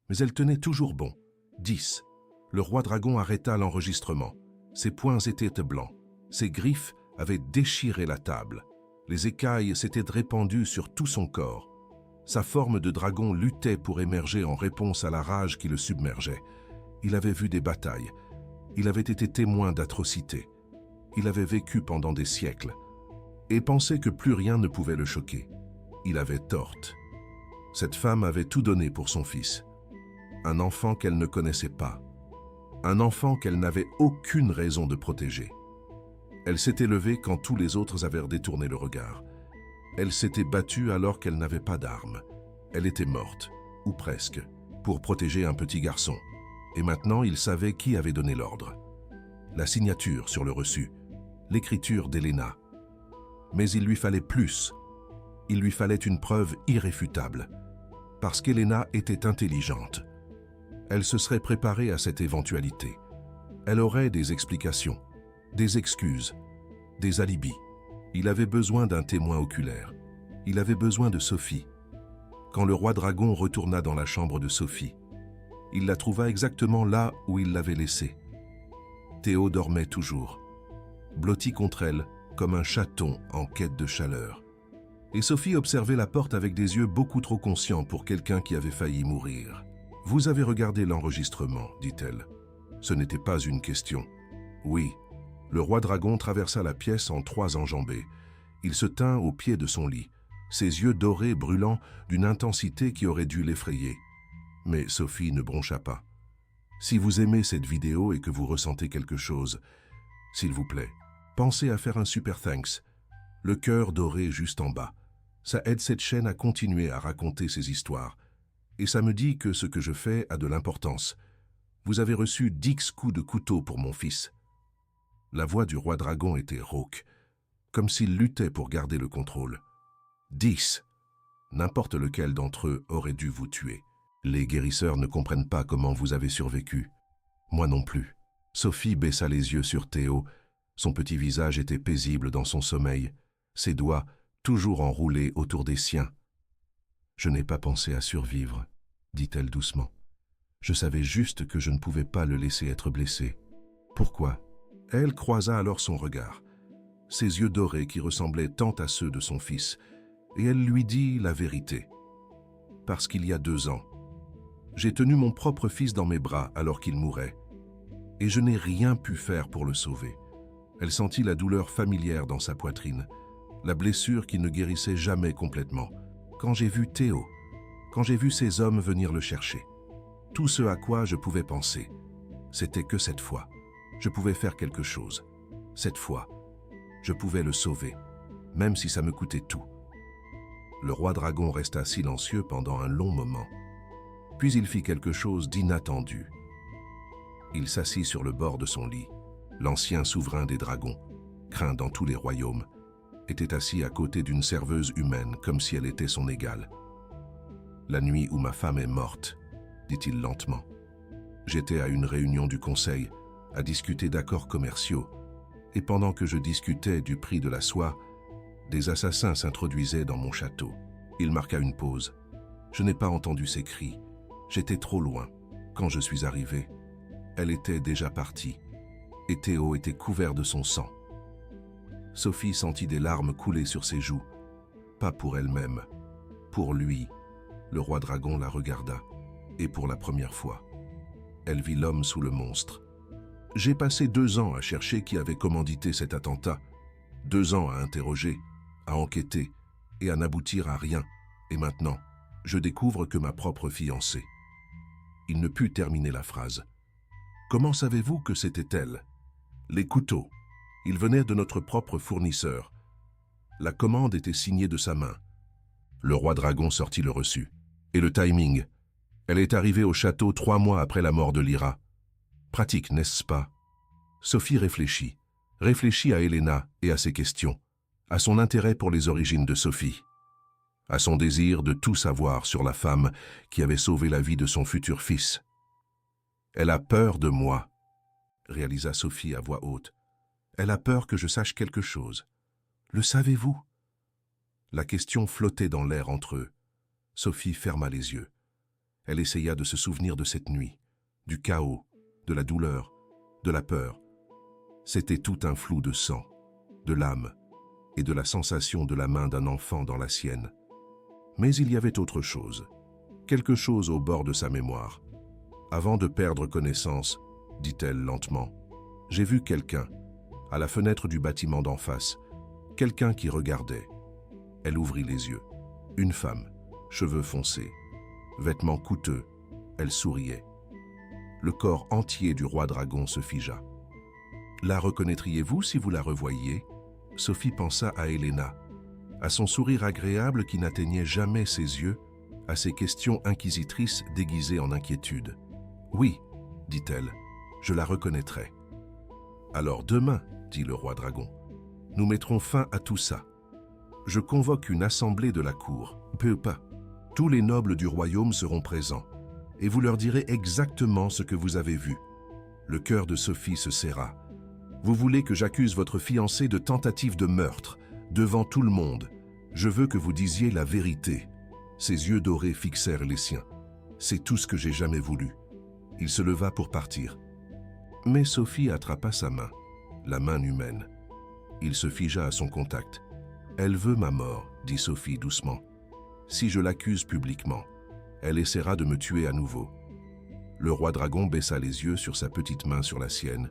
Mais elle tenait toujours bon. 10. Le roi dragon arrêta l'enregistrement. Ses poings étaient blancs. Ses griffes avaient déchiré la table. Les écailles s'étaient répandues sur tout son corps. Sa forme de dragon luttait pour émerger en réponse à la rage qui le submergeait. Il avait vu des batailles. Il avait été témoin d'atrocités. Il avait vécu pendant des siècles et pensait que plus rien ne pouvait le choquer. Il avait tort. Cette femme avait tout donné pour son fils. Un enfant qu'elle ne connaissait pas. Un enfant qu'elle n'avait aucune raison de protéger. Elle s'était levée quand tous les autres avaient détourné le regard. Elle s'était battue alors qu'elle n'avait pas d'armes. Elle était morte, ou presque, pour protéger un petit garçon. Et maintenant, il savait qui avait donné l'ordre. La signature sur le reçu, l'écriture d'Elena. Mais il lui fallait plus. Il lui fallait une preuve irréfutable. Parce qu'Elena était intelligente. Elle se serait préparée à cette éventualité. Elle aurait des explications, des excuses, des alibis. Il avait besoin d'un témoin oculaire. Il avait besoin de Sophie. Quand le roi dragon retourna dans la chambre de Sophie, il la trouva exactement là où il l'avait laissée. Théo dormait toujours, blotti contre elle comme un chaton en quête de chaleur. Et Sophie observait la porte avec des yeux beaucoup trop conscients pour quelqu'un qui avait failli mourir. « Vous avez regardé l'enregistrement, dit-elle. Ce n'était pas une question. Oui. » Le roi dragon traversa la pièce en 3 enjambées. Il se tint au pied de son lit, ses yeux dorés brûlant d'une intensité qui aurait dû l'effrayer. Mais Sophie ne broncha pas. « Si vous aimez cette vidéo et que vous ressentez quelque chose, s'il vous plaît, pensez à faire un super thanks. Le cœur doré juste en bas. Ça aide cette chaîne à continuer à raconter ses histoires. Et ça me dit que ce que je fais a de l'importance. Vous avez reçu 10 coups de couteau pour mon fils. » La voix du roi dragon était rauque, comme s'il luttait pour garder le contrôle. 10. N'importe lequel d'entre eux aurait dû vous tuer. Les guérisseurs ne comprennent pas comment vous avez survécu. Moi non plus. Sophie baissa les yeux sur Théo. Son petit visage était paisible dans son sommeil, ses doigts toujours enroulés autour des siens. « Je n'ai pas pensé à survivre, » dit-elle doucement. « Je savais juste que je ne pouvais pas le laisser être blessé. Pourquoi ?» Elle croisa alors son regard, ses yeux dorés qui ressemblaient tant à ceux de son fils, et elle lui dit la vérité. « Parce qu'il y a 2 ans, j'ai tenu mon propre fils dans mes bras alors qu'il mourait, et je n'ai rien pu faire pour le sauver. » Elle sentit la douleur familière dans sa poitrine, la blessure qui ne guérissait jamais complètement. Quand j'ai vu Théo, quand j'ai vu ces hommes venir le chercher, tout ce à quoi je pouvais penser, c'était que cette fois, je pouvais faire quelque chose. Cette fois, je pouvais le sauver, même si ça me coûtait tout. Le roi dragon resta silencieux pendant un long moment. Puis il fit quelque chose d'inattendu. Il s'assit sur le bord de son lit. L'ancien souverain des dragons, craint dans tous les royaumes, était assis à côté d'une serveuse humaine comme si elle était son égale. « La nuit où ma femme est morte, » dit-il lentement. « J'étais à une réunion du conseil, à discuter d'accords commerciaux, et pendant que je discutais du prix de la soie, des assassins s'introduisaient dans mon château. Il marqua une pause. Je n'ai pas entendu ses cris. J'étais trop loin. Quand je suis arrivé, elle était déjà partie, et Théo était couvert de son sang. » Sophie sentit des larmes couler sur ses joues. Pas pour elle-même, pour lui. Le roi dragon la regarda, et pour la première fois, elle vit l'homme sous le monstre. « J'ai passé 2 ans à chercher qui avait commandité cet attentat, 2 ans à interroger, à enquêter, et à n'aboutir à rien. Et maintenant, je découvre que ma propre fiancée. » Il ne put terminer la phrase. « Comment savez-vous que c'était elle ?»« Les couteaux. Ils venaient de notre propre fournisseur. La commande était signée de sa main. » Le roi dragon sortit le reçu. « Et le timing. Elle est arrivée au château 3 mois après la mort de Lyra. Pratique, n'est-ce pas ?» Sophie réfléchit. Réfléchit à Elena et à ses questions, à son intérêt pour les origines de Sophie, à son désir de tout savoir sur la femme qui avait sauvé la vie de son futur fils. « Elle a peur de moi, » réalisa Sophie à voix haute. Elle a peur que je sache quelque chose. Le savez-vous? La question flottait dans l'air entre eux. Sophie ferma les yeux. Elle essaya de se souvenir de cette nuit, du chaos, de la douleur, de la peur. C'était tout un flou de sang, de l'âme et de la sensation de la main d'un enfant dans la sienne. Mais il y avait autre chose, quelque chose au bord de sa mémoire. Avant de perdre connaissance, dit-elle lentement, j'ai vu quelqu'un, à la fenêtre du bâtiment d'en face, quelqu'un qui regardait. Elle ouvrit les yeux. Une femme, cheveux foncés, vêtements coûteux, elle souriait. Le corps entier du roi dragon se figea. La reconnaîtriez-vous si vous la revoyiez? Sophie pensa à Helena, à son sourire agréable qui n'atteignait jamais ses yeux, à ses questions inquisitrices déguisées en inquiétude. Oui, dit-elle, je la reconnaîtrai. Alors demain, dit le roi dragon, nous mettrons fin à tout ça. Je convoque une assemblée de la cour. Pas. Tous les nobles du royaume seront présents, et vous leur direz exactement ce que vous avez vu. Le cœur de Sophie se serra. Vous voulez que j'accuse votre fiancé de tentative de meurtre, devant tout le monde. Je veux que vous disiez la vérité. Ses yeux dorés fixèrent les siens. C'est tout ce que j'ai jamais voulu. Il se leva pour partir. Mais Sophie attrapa sa main, la main humaine. Il se figea à son contact. Elle veut ma mort, dit Sophie doucement. Si je l'accuse publiquement, elle essaiera de me tuer à nouveau. Le roi dragon baissa les yeux sur sa petite main sur la sienne,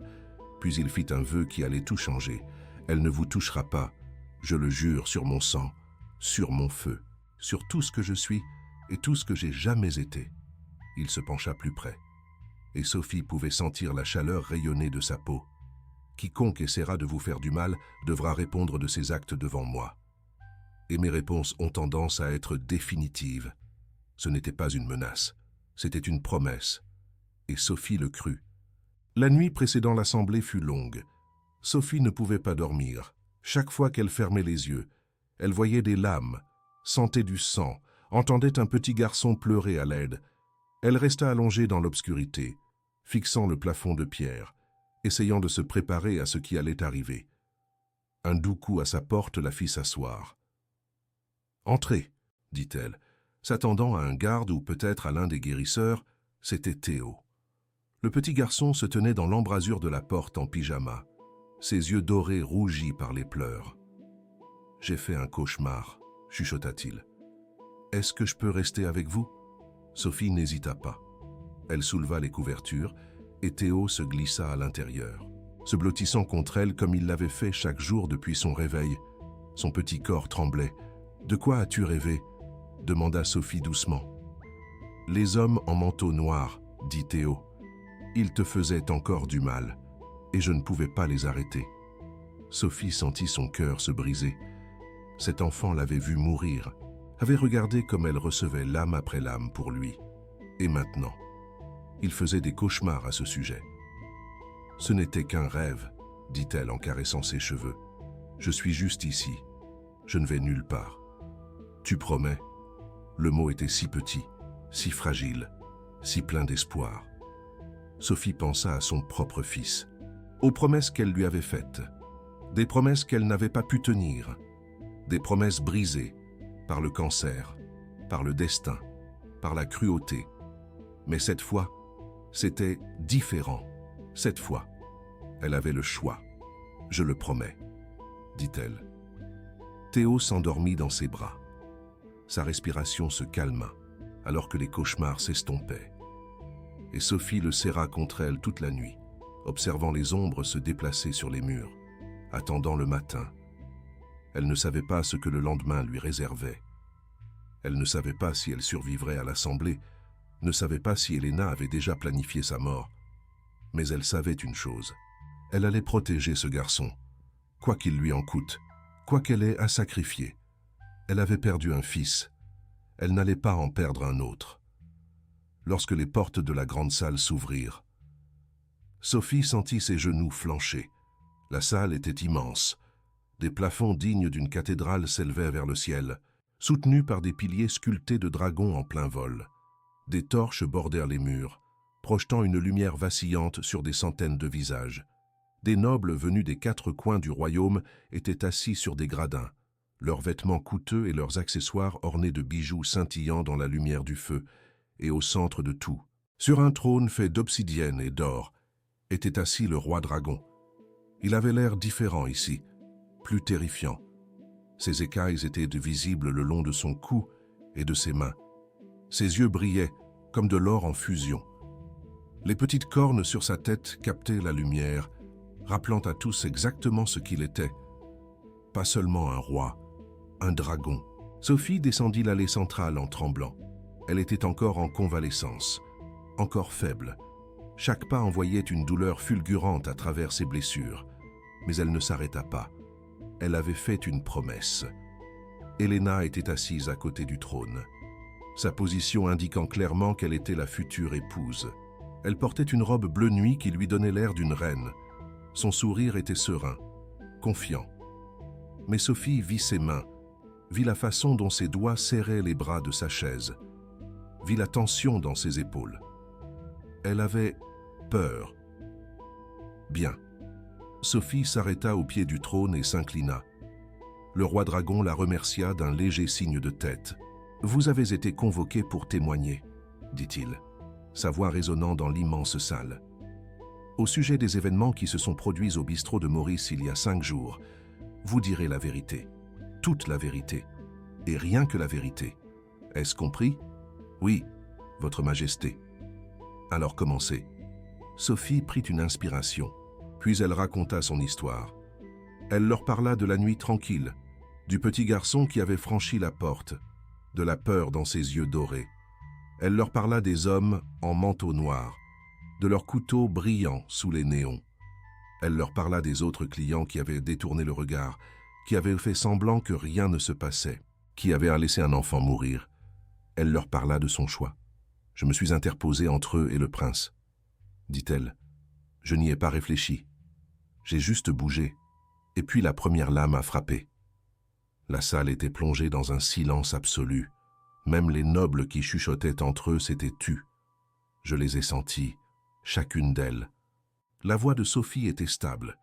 puis il fit un vœu qui allait tout changer. Elle ne vous touchera pas, je le jure sur mon sang, sur mon feu, sur tout ce que je suis et tout ce que j'ai jamais été. Il se pencha plus près, et Sophie pouvait sentir la chaleur rayonner de sa peau. Quiconque essaiera de vous faire du mal devra répondre de ses actes devant moi. Et mes réponses ont tendance à être définitives. Ce n'était pas une menace, c'était une promesse. Et Sophie le crut. La nuit précédant l'assemblée fut longue. Sophie ne pouvait pas dormir. Chaque fois qu'elle fermait les yeux, elle voyait des lames, sentait du sang, entendait un petit garçon pleurer à l'aide. Elle resta allongée dans l'obscurité, fixant le plafond de pierre, essayant de se préparer à ce qui allait arriver. Un doux coup à sa porte la fit s'asseoir. « Entrez, dit-elle, s'attendant à un garde ou peut-être à l'un des guérisseurs, c'était Théo. Le petit garçon se tenait dans l'embrasure de la porte en pyjama, ses yeux dorés rougis par les pleurs. « J'ai fait un cauchemar, chuchota-t-il. Est-ce que je peux rester avec vous ?» Sophie n'hésita pas. Elle souleva les couvertures et Théo se glissa à l'intérieur, se blottissant contre elle comme il l'avait fait chaque jour depuis son réveil. Son petit corps tremblait. « De quoi as-tu rêvé ?» demanda Sophie doucement. « Les hommes en manteau noir, dit Théo. Ils te faisaient encore du mal, et je ne pouvais pas les arrêter. » Sophie sentit son cœur se briser. Cet enfant l'avait vue mourir, avait regardé comme elle recevait lame après lame pour lui. Et maintenant, il faisait des cauchemars à ce sujet. « Ce n'était qu'un rêve, dit-elle en caressant ses cheveux. Je suis juste ici. Je ne vais nulle part. Tu promets ?» Le mot était si petit, si fragile, si plein d'espoir. Sophie pensa à son propre fils, aux promesses qu'elle lui avait faites, des promesses qu'elle n'avait pas pu tenir, des promesses brisées par le cancer, par le destin, par la cruauté. Mais cette fois, c'était différent. Cette fois, elle avait le choix. « Je le promets, » dit-elle. Théo s'endormit dans ses bras. Sa respiration se calma, alors que les cauchemars s'estompaient. Et Sophie le serra contre elle toute la nuit, observant les ombres se déplacer sur les murs, attendant le matin. Elle ne savait pas ce que le lendemain lui réservait. Elle ne savait pas si elle survivrait à l'assemblée, ne savait pas si Helena avait déjà planifié sa mort. Mais elle savait une chose, elle allait protéger ce garçon, quoi qu'il lui en coûte, quoi qu'elle ait à sacrifier. Elle avait perdu un fils, elle n'allait pas en perdre un autre. Lorsque les portes de la grande salle s'ouvrirent, Sophie sentit ses genoux flancher. La salle était immense. Des plafonds dignes d'une cathédrale s'élevaient vers le ciel, soutenus par des piliers sculptés de dragons en plein vol. Des torches bordèrent les murs, projetant une lumière vacillante sur des centaines de visages. Des nobles venus des 4 coins du royaume étaient assis sur des gradins, leurs vêtements coûteux et leurs accessoires ornés de bijoux scintillant dans la lumière du feu, et au centre de tout, sur un trône fait d'obsidienne et d'or, était assis le roi dragon. Il avait l'air différent ici, plus terrifiant. Ses écailles étaient visibles le long de son cou et de ses mains. Ses yeux brillaient comme de l'or en fusion. Les petites cornes sur sa tête captaient la lumière, rappelant à tous exactement ce qu'il était. Pas seulement un roi, un dragon. Sophie descendit l'allée centrale en tremblant. Elle était encore en convalescence, encore faible. Chaque pas envoyait une douleur fulgurante à travers ses blessures. Mais elle ne s'arrêta pas. Elle avait fait une promesse. Helena était assise à côté du trône, sa position indiquant clairement qu'elle était la future épouse. Elle portait une robe bleu nuit qui lui donnait l'air d'une reine. Son sourire était serein, confiant. Mais Sophie vit ses mains, vit la façon dont ses doigts serraient les bras de sa chaise, vit la tension dans ses épaules. Elle avait peur. Bien. Sophie s'arrêta au pied du trône et s'inclina. Le roi dragon la remercia d'un léger signe de tête. « Vous avez été convoqué pour témoigner », dit-il, sa voix résonnant dans l'immense salle. « Au sujet des événements qui se sont produits au bistrot de Maurice il y a 5 jours, vous direz la vérité, toute la vérité, et rien que la vérité. Est-ce compris ? Oui, Votre Majesté. Alors commencez. » Sophie prit une inspiration, puis elle raconta son histoire. Elle leur parla de la nuit tranquille, du petit garçon qui avait franchi la porte, de la peur dans ses yeux dorés. Elle leur parla des hommes en manteau noir, de leurs couteaux brillants sous les néons. Elle leur parla des autres clients qui avaient détourné le regard, qui avaient fait semblant que rien ne se passait, qui avaient laissé un enfant mourir. Elle leur parla de son choix. « Je me suis interposée entre eux et le prince, » dit-elle. « Je n'y ai pas réfléchi. J'ai juste bougé. Et puis la première lame a frappé. » La salle était plongée dans un silence absolu. Même les nobles qui chuchotaient entre eux s'étaient tus. Je les ai sentis, chacune d'elles. La voix de Sophie était stable,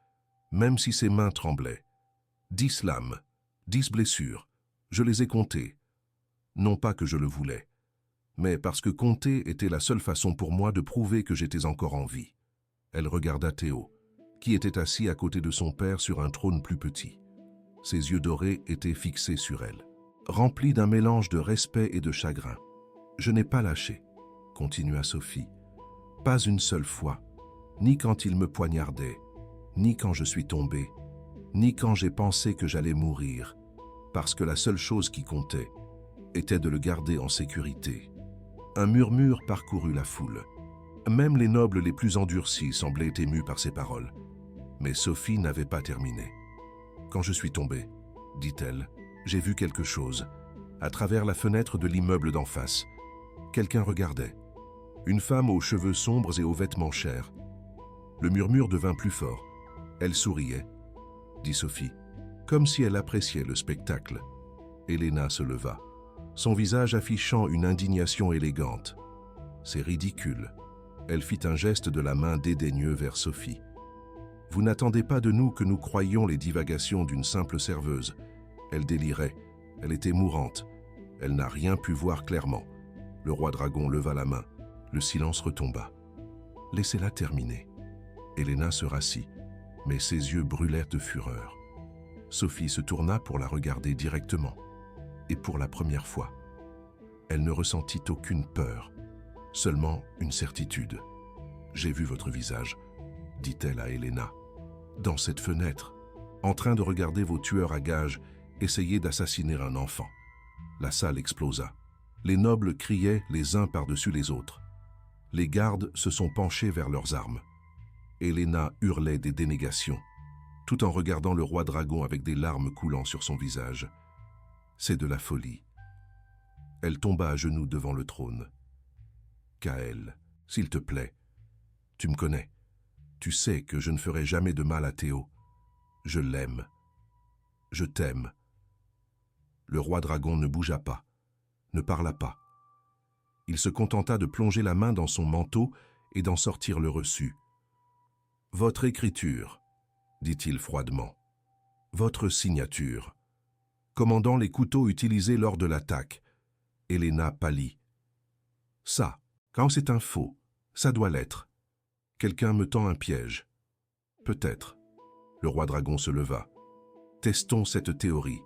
même si ses mains tremblaient. 10 lames, 10 blessures, je les ai comptées. Non pas que je le voulais, mais parce que compter était la seule façon pour moi de prouver que j'étais encore en vie. Elle regarda Théo, qui était assis à côté de son père sur un trône plus petit. Ses yeux dorés étaient fixés sur elle, remplis d'un mélange de respect et de chagrin. « Je n'ai pas lâché, » continua Sophie, « pas une seule fois, ni quand il me poignardait, ni quand je suis tombée, ni quand j'ai pensé que j'allais mourir, parce que la seule chose qui comptait était de le garder en sécurité. » Un murmure parcourut la foule. Même les nobles les plus endurcis semblaient émus par ces paroles. Mais Sophie n'avait pas terminé. « Quand je suis tombée, » dit-elle, « j'ai vu quelque chose, à travers la fenêtre de l'immeuble d'en face. Quelqu'un regardait. Une femme aux cheveux sombres et aux vêtements chers. Le murmure devint plus fort. Elle souriait, dit Sophie, comme si elle appréciait le spectacle. Helena se leva, son visage affichant une indignation élégante. « C'est ridicule. » Elle fit un geste de la main dédaigneux vers Sophie. « Vous n'attendez pas de nous que nous croyions les divagations d'une simple serveuse. Elle délirait, elle était mourante. Elle n'a rien pu voir clairement. » Le roi dragon leva la main. Le silence retomba. « Laissez-la terminer. » Helena se rassit, mais ses yeux brûlèrent de fureur. Sophie se tourna pour la regarder directement. Et pour la première fois, elle ne ressentit aucune peur, seulement une certitude. « J'ai vu votre visage, » dit-elle à Helena. « Dans cette fenêtre, en train de regarder vos tueurs à gages essayer d'assassiner un enfant. » La salle explosa. Les nobles criaient les uns par-dessus les autres. Les gardes se sont penchés vers leurs armes. Helena hurlait des dénégations, tout en regardant le roi dragon avec des larmes coulant sur son visage. « C'est de la folie. » Elle tomba à genoux devant le trône. « Kael, s'il te plaît, tu me connais. Tu sais que je ne ferai jamais de mal à Théo. Je l'aime. Je t'aime. » Le roi dragon ne bougea pas, ne parla pas. Il se contenta de plonger la main dans son manteau et d'en sortir le reçu. « Votre écriture, dit-il froidement. Votre signature. Commandant les couteaux utilisés lors de l'attaque. » Helena pâlit. « Ça, quand c'est un faux, ça doit l'être. Quelqu'un me tend un piège. » « Peut-être. » Le roi dragon se leva. « Testons cette théorie. »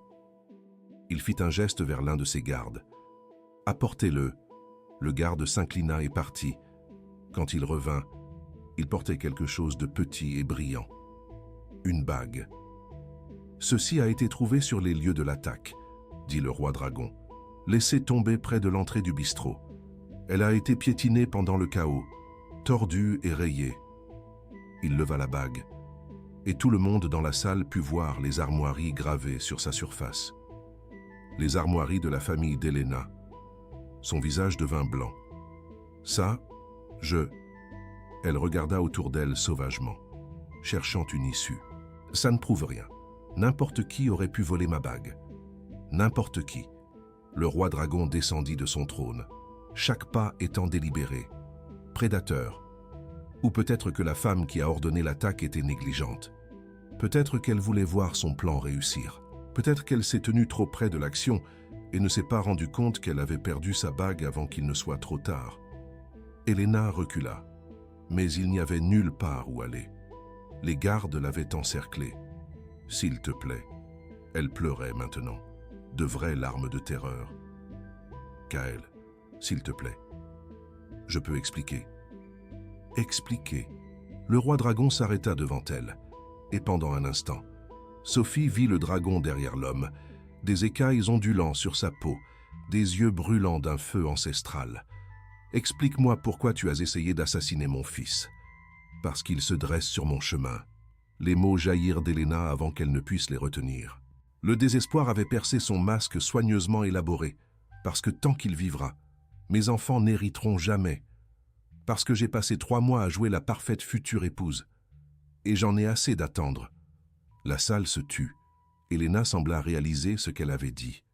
Il fit un geste vers l'un de ses gardes. « Apportez-le. » Le garde s'inclina et partit. Quand il revint, il portait quelque chose de petit et brillant. Une bague. « Ceci a été trouvé sur les lieux de l'attaque, » dit le roi dragon. « Laissée tomber près de l'entrée du bistrot. Elle a été piétinée pendant le chaos, tordue et rayée. » Il leva la bague, et tout le monde dans la salle put voir les armoiries gravées sur sa surface. Les armoiries de la famille d'Helena. Son visage devint blanc. « Ça, je... » Elle regarda autour d'elle sauvagement, cherchant une issue. « Ça ne prouve rien. N'importe qui aurait pu voler ma bague. N'importe qui. » Le roi dragon descendit de son trône, chaque pas étant délibéré. Prédateur. Ou peut-être que la femme qui a ordonné l'attaque était négligente. Peut-être qu'elle voulait voir son plan réussir. Peut-être qu'elle s'est tenue trop près de l'action et ne s'est pas rendu compte qu'elle avait perdu sa bague avant qu'il ne soit trop tard. Helena recula, mais il n'y avait nulle part où aller. Les gardes l'avaient encerclée. « S'il te plaît. » Elle pleurait maintenant, de vraies larmes de terreur. « Kael, s'il te plaît. Je peux expliquer. » Expliquer. Le roi dragon s'arrêta devant elle, et pendant un instant, Sophie vit le dragon derrière l'homme, des écailles ondulants sur sa peau, des yeux brûlants d'un feu ancestral. « Explique-moi pourquoi tu as essayé d'assassiner mon fils. »« Parce qu'il se dresse sur mon chemin. » Les mots jaillirent d'Helena avant qu'elle ne puisse les retenir. Le désespoir avait percé son masque soigneusement élaboré, parce que tant qu'il vivra, mes enfants n'hériteront jamais. Parce que j'ai passé 3 mois à jouer la parfaite future épouse. Et j'en ai assez d'attendre. La salle se tut. Helena sembla réaliser ce qu'elle avait dit.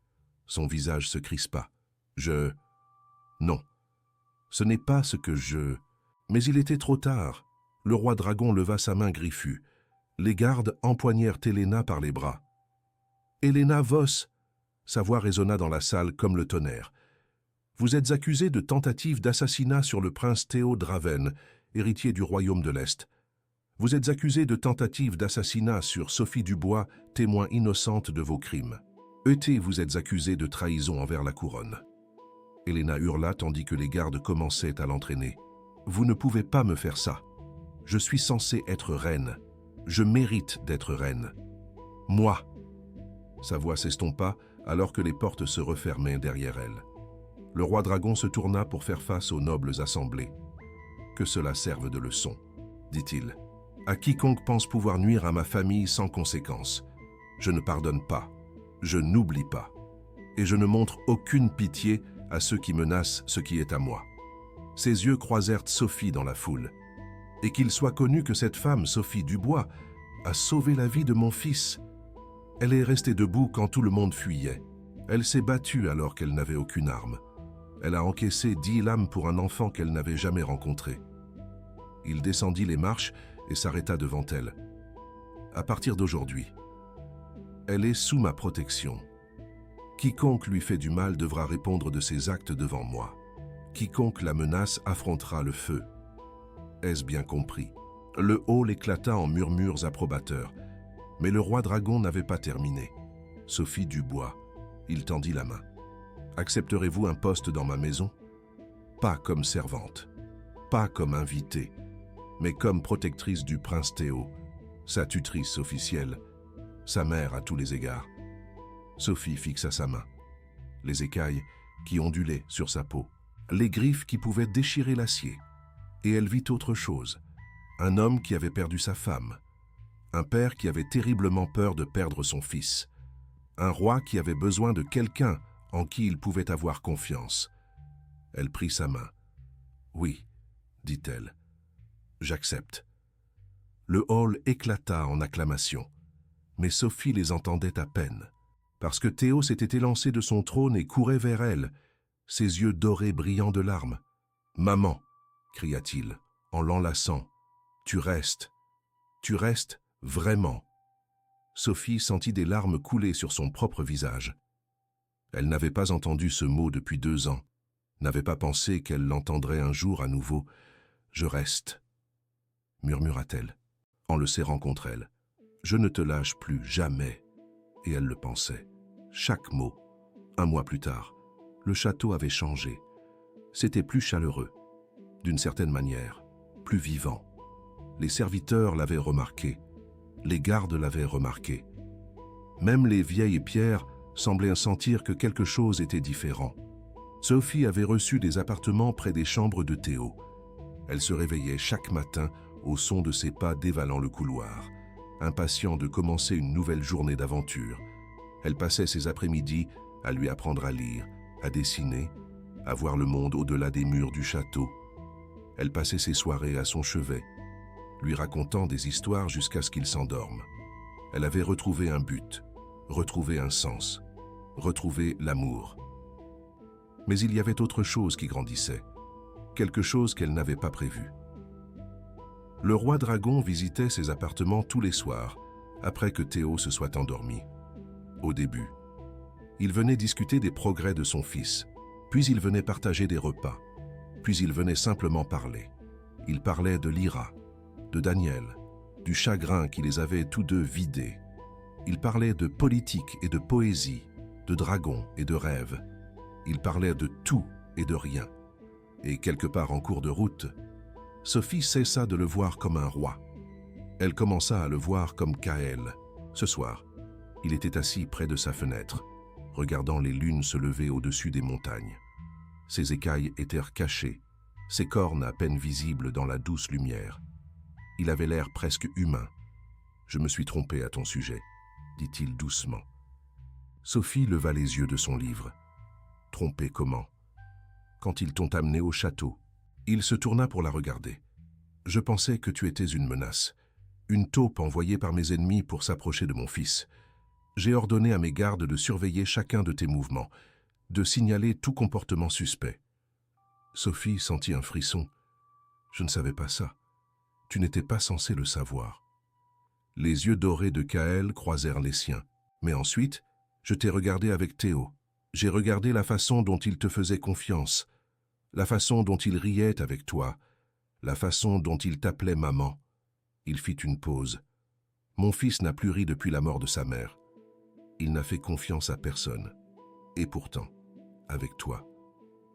Son visage se crispa. Non. Ce n'est pas ce que je... Mais il était trop tard. Le roi dragon leva sa main griffue. Les gardes empoignèrent Helena par les bras. « Helena Voss !» Sa voix résonna dans la salle comme le tonnerre. « Vous êtes accusée de tentative d'assassinat sur le prince Théo Draven, héritier du royaume de l'Est. Vous êtes accusée de tentative d'assassinat sur Sophie Dubois, témoin innocente de vos crimes. Vous êtes accusée de trahison envers la couronne. » Helena hurla tandis que les gardes commençaient à l'entraîner. « Vous ne pouvez pas me faire ça. Je suis censée être reine. Je mérite d'être reine. Moi !» Sa voix s'estompa alors que les portes se refermaient derrière elle. Le roi dragon se tourna pour faire face aux nobles assemblés. « Que cela serve de leçon, » dit-il. « À quiconque pense pouvoir nuire à ma famille sans conséquence. Je ne pardonne pas, je n'oublie pas, et je ne montre aucune pitié à ceux qui menacent ce qui est à moi. » Ses yeux croisèrent Sophie dans la foule. « Et qu'il soit connu que cette femme, Sophie Dubois, a sauvé la vie de mon fils. Elle est restée debout quand tout le monde fuyait. Elle s'est battue alors qu'elle n'avait aucune arme. Elle a encaissé 10 lames pour un enfant qu'elle n'avait jamais rencontré. » Il descendit les marches et s'arrêta devant elle. « À partir d'aujourd'hui, elle est sous ma protection. Quiconque lui fait du mal devra répondre de ses actes devant moi. Quiconque la menace affrontera le feu. Est-ce bien compris ?» Le hall éclata en murmures approbateurs. Mais le roi dragon n'avait pas terminé. « Sophie Dubois, » il tendit la main. « Accepterez-vous un poste dans ma maison? Pas comme servante, pas comme invitée, mais comme protectrice du prince Théo, sa tutrice officielle, sa mère à tous les égards. » Sophie fixa sa main. Les écailles qui ondulaient sur sa peau, les griffes qui pouvaient déchirer l'acier. Et elle vit autre chose. Un homme qui avait perdu sa femme. Un père qui avait terriblement peur de perdre son fils. Un roi qui avait besoin de quelqu'un en qui il pouvait avoir confiance. Elle prit sa main. « Oui, » dit-elle. « J'accepte. » Le hall éclata en acclamations. Mais Sophie les entendait à peine. Parce que Théo s'était élancé de son trône et courait vers elle, ses yeux dorés brillants de larmes. « Maman !» cria-t-il. en l'enlaçant. « Tu restes vraiment. » Sophie sentit des larmes couler sur son propre visage. Elle n'avait pas entendu ce mot depuis 2 ans, n'avait pas pensé qu'elle l'entendrait un jour à nouveau. « Je reste, » murmura-t-elle, en le serrant contre elle. « Je ne te lâche plus, jamais. » Et elle le pensait. Chaque mot. 1 mois plus tard, le château avait changé. C'était plus chaleureux, d'une certaine manière, plus vivant. Les serviteurs l'avaient remarqué, les gardes l'avaient remarqué. Même les vieilles pierres semblaient sentir que quelque chose était différent. Sophie avait reçu des appartements près des chambres de Théo. Elle se réveillait chaque matin au son de ses pas dévalant le couloir, impatient de commencer une nouvelle journée d'aventure. Elle passait ses après-midi à lui apprendre à lire, à dessiner, à voir le monde au-delà des murs du château. Elle passait ses soirées à son chevet, lui racontant des histoires jusqu'à ce qu'il s'endorme. Elle avait retrouvé un but, retrouvé un sens, retrouvé l'amour. Mais il y avait autre chose qui grandissait, quelque chose qu'elle n'avait pas prévu. Le roi dragon visitait ses appartements tous les soirs, après que Théo se soit endormi. Au début, il venait discuter des progrès de son fils, puis il venait partager des repas, puis il venait simplement parler. Il parlait de Lyra, de Daniel, du chagrin qui les avait tous deux vidés. Il parlait de politique et de poésie, de dragons et de rêves. Il parlait de tout et de rien. Et quelque part en cours de route, Sophie cessa de le voir comme un roi. Elle commença à le voir comme Kaël. Ce soir, il était assis près de sa fenêtre, regardant les lunes se lever au-dessus des montagnes. Ses écailles étaient cachées, ses cornes à peine visibles dans la douce lumière. Il avait l'air presque humain. « Je me suis trompé à ton sujet », dit-il doucement. Sophie leva les yeux de son livre. « Trompé comment ?»« Quand ils t'ont amené au château. » Il se tourna pour la regarder. « Je pensais que tu étais une menace, une taupe envoyée par mes ennemis pour s'approcher de mon fils. J'ai ordonné à mes gardes de surveiller chacun de tes mouvements, de signaler tout comportement suspect. » Sophie sentit un frisson. « Je ne savais pas ça. Tu n'étais pas censé le savoir. » Les yeux dorés de Kaël croisèrent les siens. « Mais ensuite, je t'ai regardé avec Théo. J'ai regardé la façon dont il te faisait confiance, la façon dont il riait avec toi, la façon dont il t'appelait maman. » Il fit une pause. « Mon fils n'a plus ri depuis la mort de sa mère. Il n'a fait confiance à personne. Et pourtant, avec toi,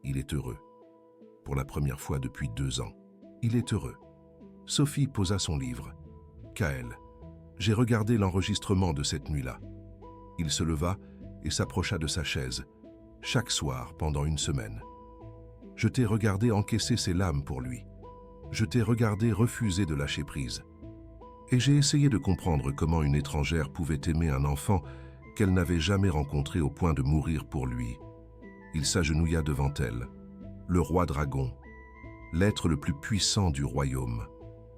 il est heureux. Pour la première fois depuis 2 ans, il est heureux. » Sophie posa son livre. « Kaël, j'ai regardé l'enregistrement de cette nuit-là. » Il se leva et s'approcha de sa chaise, chaque soir pendant 1 semaine. « Je t'ai regardé encaisser ses lames pour lui. Je t'ai regardé refuser de lâcher prise. Et j'ai essayé de comprendre comment une étrangère pouvait aimer un enfant qu'elle n'avait jamais rencontré au point de mourir pour lui. » Il s'agenouilla devant elle, le roi dragon, l'être le plus puissant du royaume,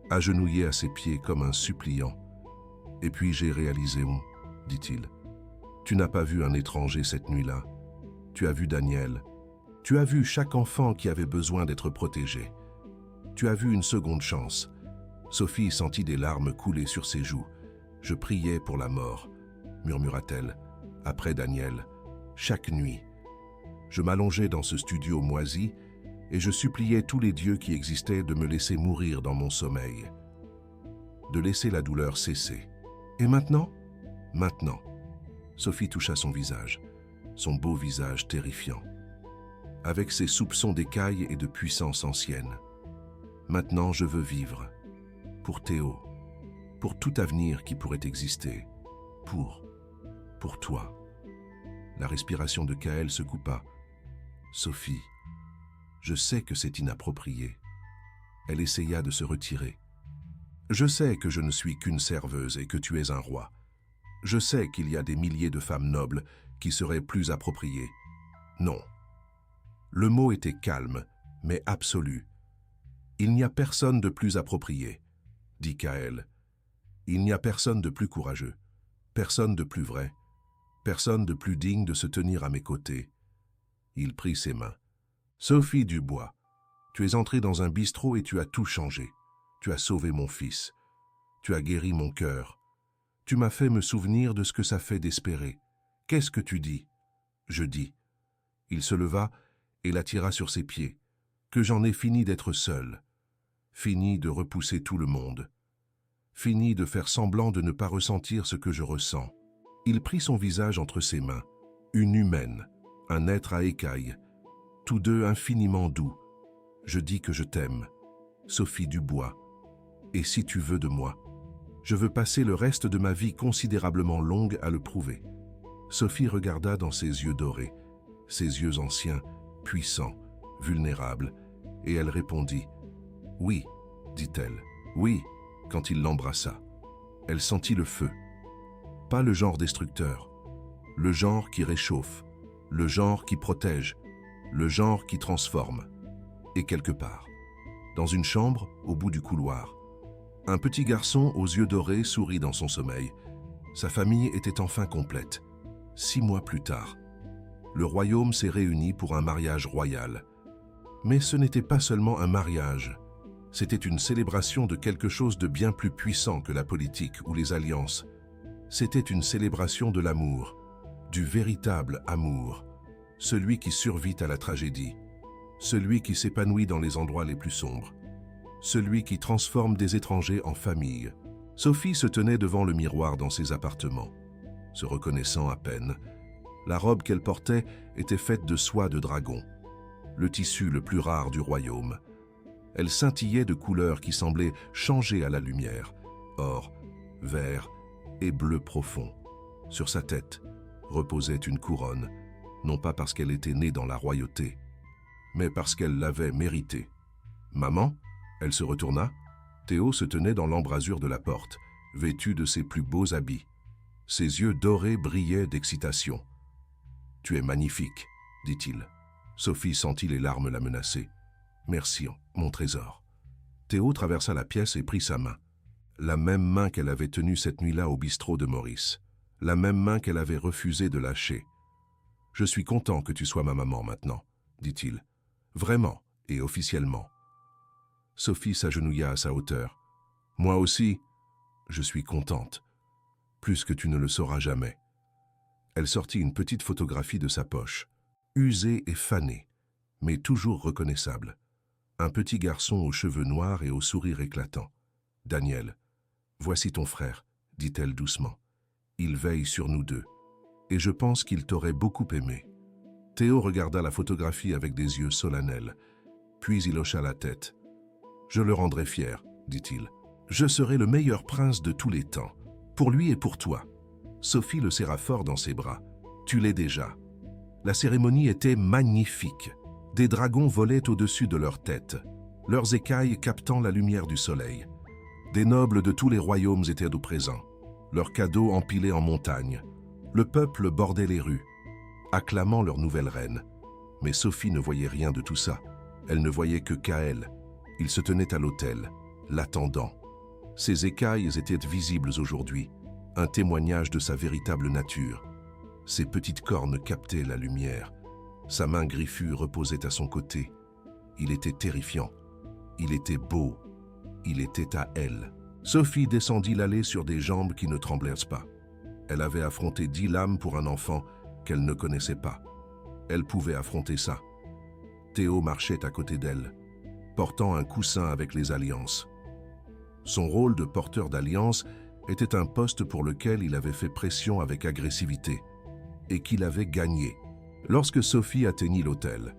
agenouillé à ses pieds comme un suppliant. « Et puis j'ai réalisé, dit-il. Tu n'as pas vu un étranger cette nuit-là. Tu as vu Daniel. Tu as vu chaque enfant qui avait besoin d'être protégé. Tu as vu une seconde chance. » Sophie sentit des larmes couler sur ses joues. « Je priais pour la mort, » murmura-t-elle, après Daniel, chaque nuit. Je m'allongeais dans ce studio moisi et je suppliais tous les dieux qui existaient de me laisser mourir dans mon sommeil, de laisser la douleur cesser. Et maintenant ? Maintenant. Sophie toucha son visage, son beau visage terrifiant, avec ses soupçons d'écailles et de puissance ancienne. Maintenant, je veux vivre. Pour Théo. Pour tout avenir qui pourrait exister. Pour toi. La respiration de Kaël se coupa. Sophie, je sais que c'est inapproprié. Elle essaya de se retirer. Je sais que je ne suis qu'une serveuse et que tu es un roi. Je sais qu'il y a des milliers de femmes nobles qui seraient plus appropriées. Non. Le mot était calme, mais absolu. Il n'y a personne de plus approprié, dit Kaël. Il n'y a personne de plus courageux, personne de plus vrai, personne de plus digne de se tenir à mes côtés. Il prit ses mains. Sophie Dubois, Tu es entré dans un bistrot et tu as tout changé. Tu as sauvé mon fils. Tu as guéri mon cœur. Tu m'as fait me souvenir de ce que ça fait d'espérer. Qu'est-ce que tu dis? Je dis. Il se leva et l'attira sur ses pieds. Que j'en ai fini d'être seul. Fini de repousser tout le monde. Fini de faire semblant de ne pas ressentir ce que je ressens. Il prit son visage entre ses mains. Une humaine, un être à écailles. Tous deux infiniment doux. Je dis que je t'aime. Sophie Dubois. Et si tu veux de moi? Je veux passer le reste de ma vie considérablement longue à le prouver. Sophie regarda dans ses yeux dorés, ses yeux anciens, puissants, vulnérables, et elle répondit « Oui », dit-elle, « oui », quand il l'embrassa. Elle sentit le feu. Pas le genre destructeur, le genre qui réchauffe, le genre qui protège, le genre qui transforme. Et quelque part, dans une chambre, au bout du couloir, un petit garçon aux yeux dorés sourit dans son sommeil. Sa famille était enfin complète. 6 mois plus tard, le royaume s'est réuni pour un mariage royal. Mais ce n'était pas seulement un mariage, c'était une célébration de quelque chose de bien plus puissant que la politique ou les alliances. C'était une célébration de l'amour, du véritable amour, celui qui survit à la tragédie, celui qui s'épanouit dans les endroits les plus sombres, celui qui transforme des étrangers en famille. Sophie se tenait devant le miroir dans ses appartements, se reconnaissant à peine. La robe qu'elle portait était faite de soie de dragon, le tissu le plus rare du royaume. Elle scintillait de couleurs qui semblaient changer à la lumière, or, vert et bleu profond. Sur sa tête reposait une couronne, non pas parce qu'elle était née dans la royauté, mais parce qu'elle l'avait méritée. « Maman ?» Elle se retourna. Théo se tenait dans l'embrasure de la porte, vêtu de ses plus beaux habits. Ses yeux dorés brillaient d'excitation. « Tu es magnifique, » dit-il. Sophie sentit les larmes la menacer. « Merci, mon trésor. » Théo traversa la pièce et prit sa main. La même main qu'elle avait tenue cette nuit-là au bistrot de Maurice. La même main qu'elle avait refusé de lâcher. « Je suis content que tu sois ma maman maintenant, » dit-il. « Vraiment et officiellement. » Sophie s'agenouilla à sa hauteur. « Moi aussi, je suis contente. Plus que tu ne le sauras jamais. » Elle sortit une petite photographie de sa poche, usée et fanée, mais toujours reconnaissable. Un petit garçon aux cheveux noirs et au sourire éclatant. « Daniel, voici ton frère, » dit-elle doucement. « Il veille sur nous deux, et je pense qu'il t'aurait beaucoup aimé. » Théo regarda la photographie avec des yeux solennels, puis il hocha la tête. « Je le rendrai fier, » dit-il. « Je serai le meilleur prince de tous les temps, pour lui et pour toi. » Sophie le serra fort dans ses bras. « Tu l'es déjà. » La cérémonie était magnifique. Des dragons volaient au-dessus de leurs têtes, leurs écailles captant la lumière du soleil. Des nobles de tous les royaumes étaient au présent, leurs cadeaux empilés en montagne. Le peuple bordait les rues, acclamant leur nouvelle reine. Mais Sophie ne voyait rien de tout ça. Elle ne voyait que Kaël. Il se tenait à l'autel, l'attendant. Ses écailles étaient visibles aujourd'hui, un témoignage de sa véritable nature. Ses petites cornes captaient la lumière. Sa main griffue reposait à son côté. Il était terrifiant. Il était beau. Il était à elle. Sophie descendit l'allée sur des jambes qui ne tremblèrent pas. Elle avait affronté 10 lames pour un enfant qu'elle ne connaissait pas. Elle pouvait affronter ça. Théo marchait à côté d'elle, portant un coussin avec les alliances. Son rôle de porteur d'alliance était un poste pour lequel il avait fait pression avec agressivité et qu'il avait gagné. Lorsque Sophie atteignit l'autel,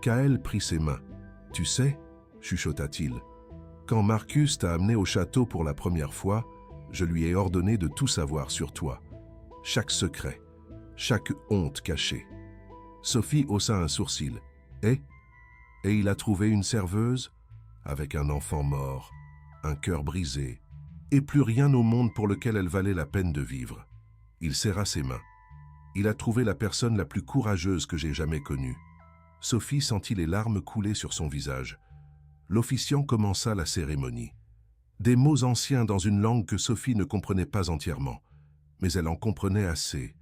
Kaël prit ses mains. « Tu sais, » chuchota-t-il, « quand Marcus t'a amené au château pour la première fois, je lui ai ordonné de tout savoir sur toi. Chaque secret, chaque honte cachée. » Sophie haussa un sourcil. « Et il a trouvé une serveuse, avec un enfant mort, un cœur brisé, et plus rien au monde pour lequel elle valait la peine de vivre. » Il serra ses mains. « Il a trouvé la personne la plus courageuse que j'ai jamais connue. » Sophie sentit les larmes couler sur son visage. L'officiant commença la cérémonie. Des mots anciens dans une langue que Sophie ne comprenait pas entièrement, mais elle en comprenait assez.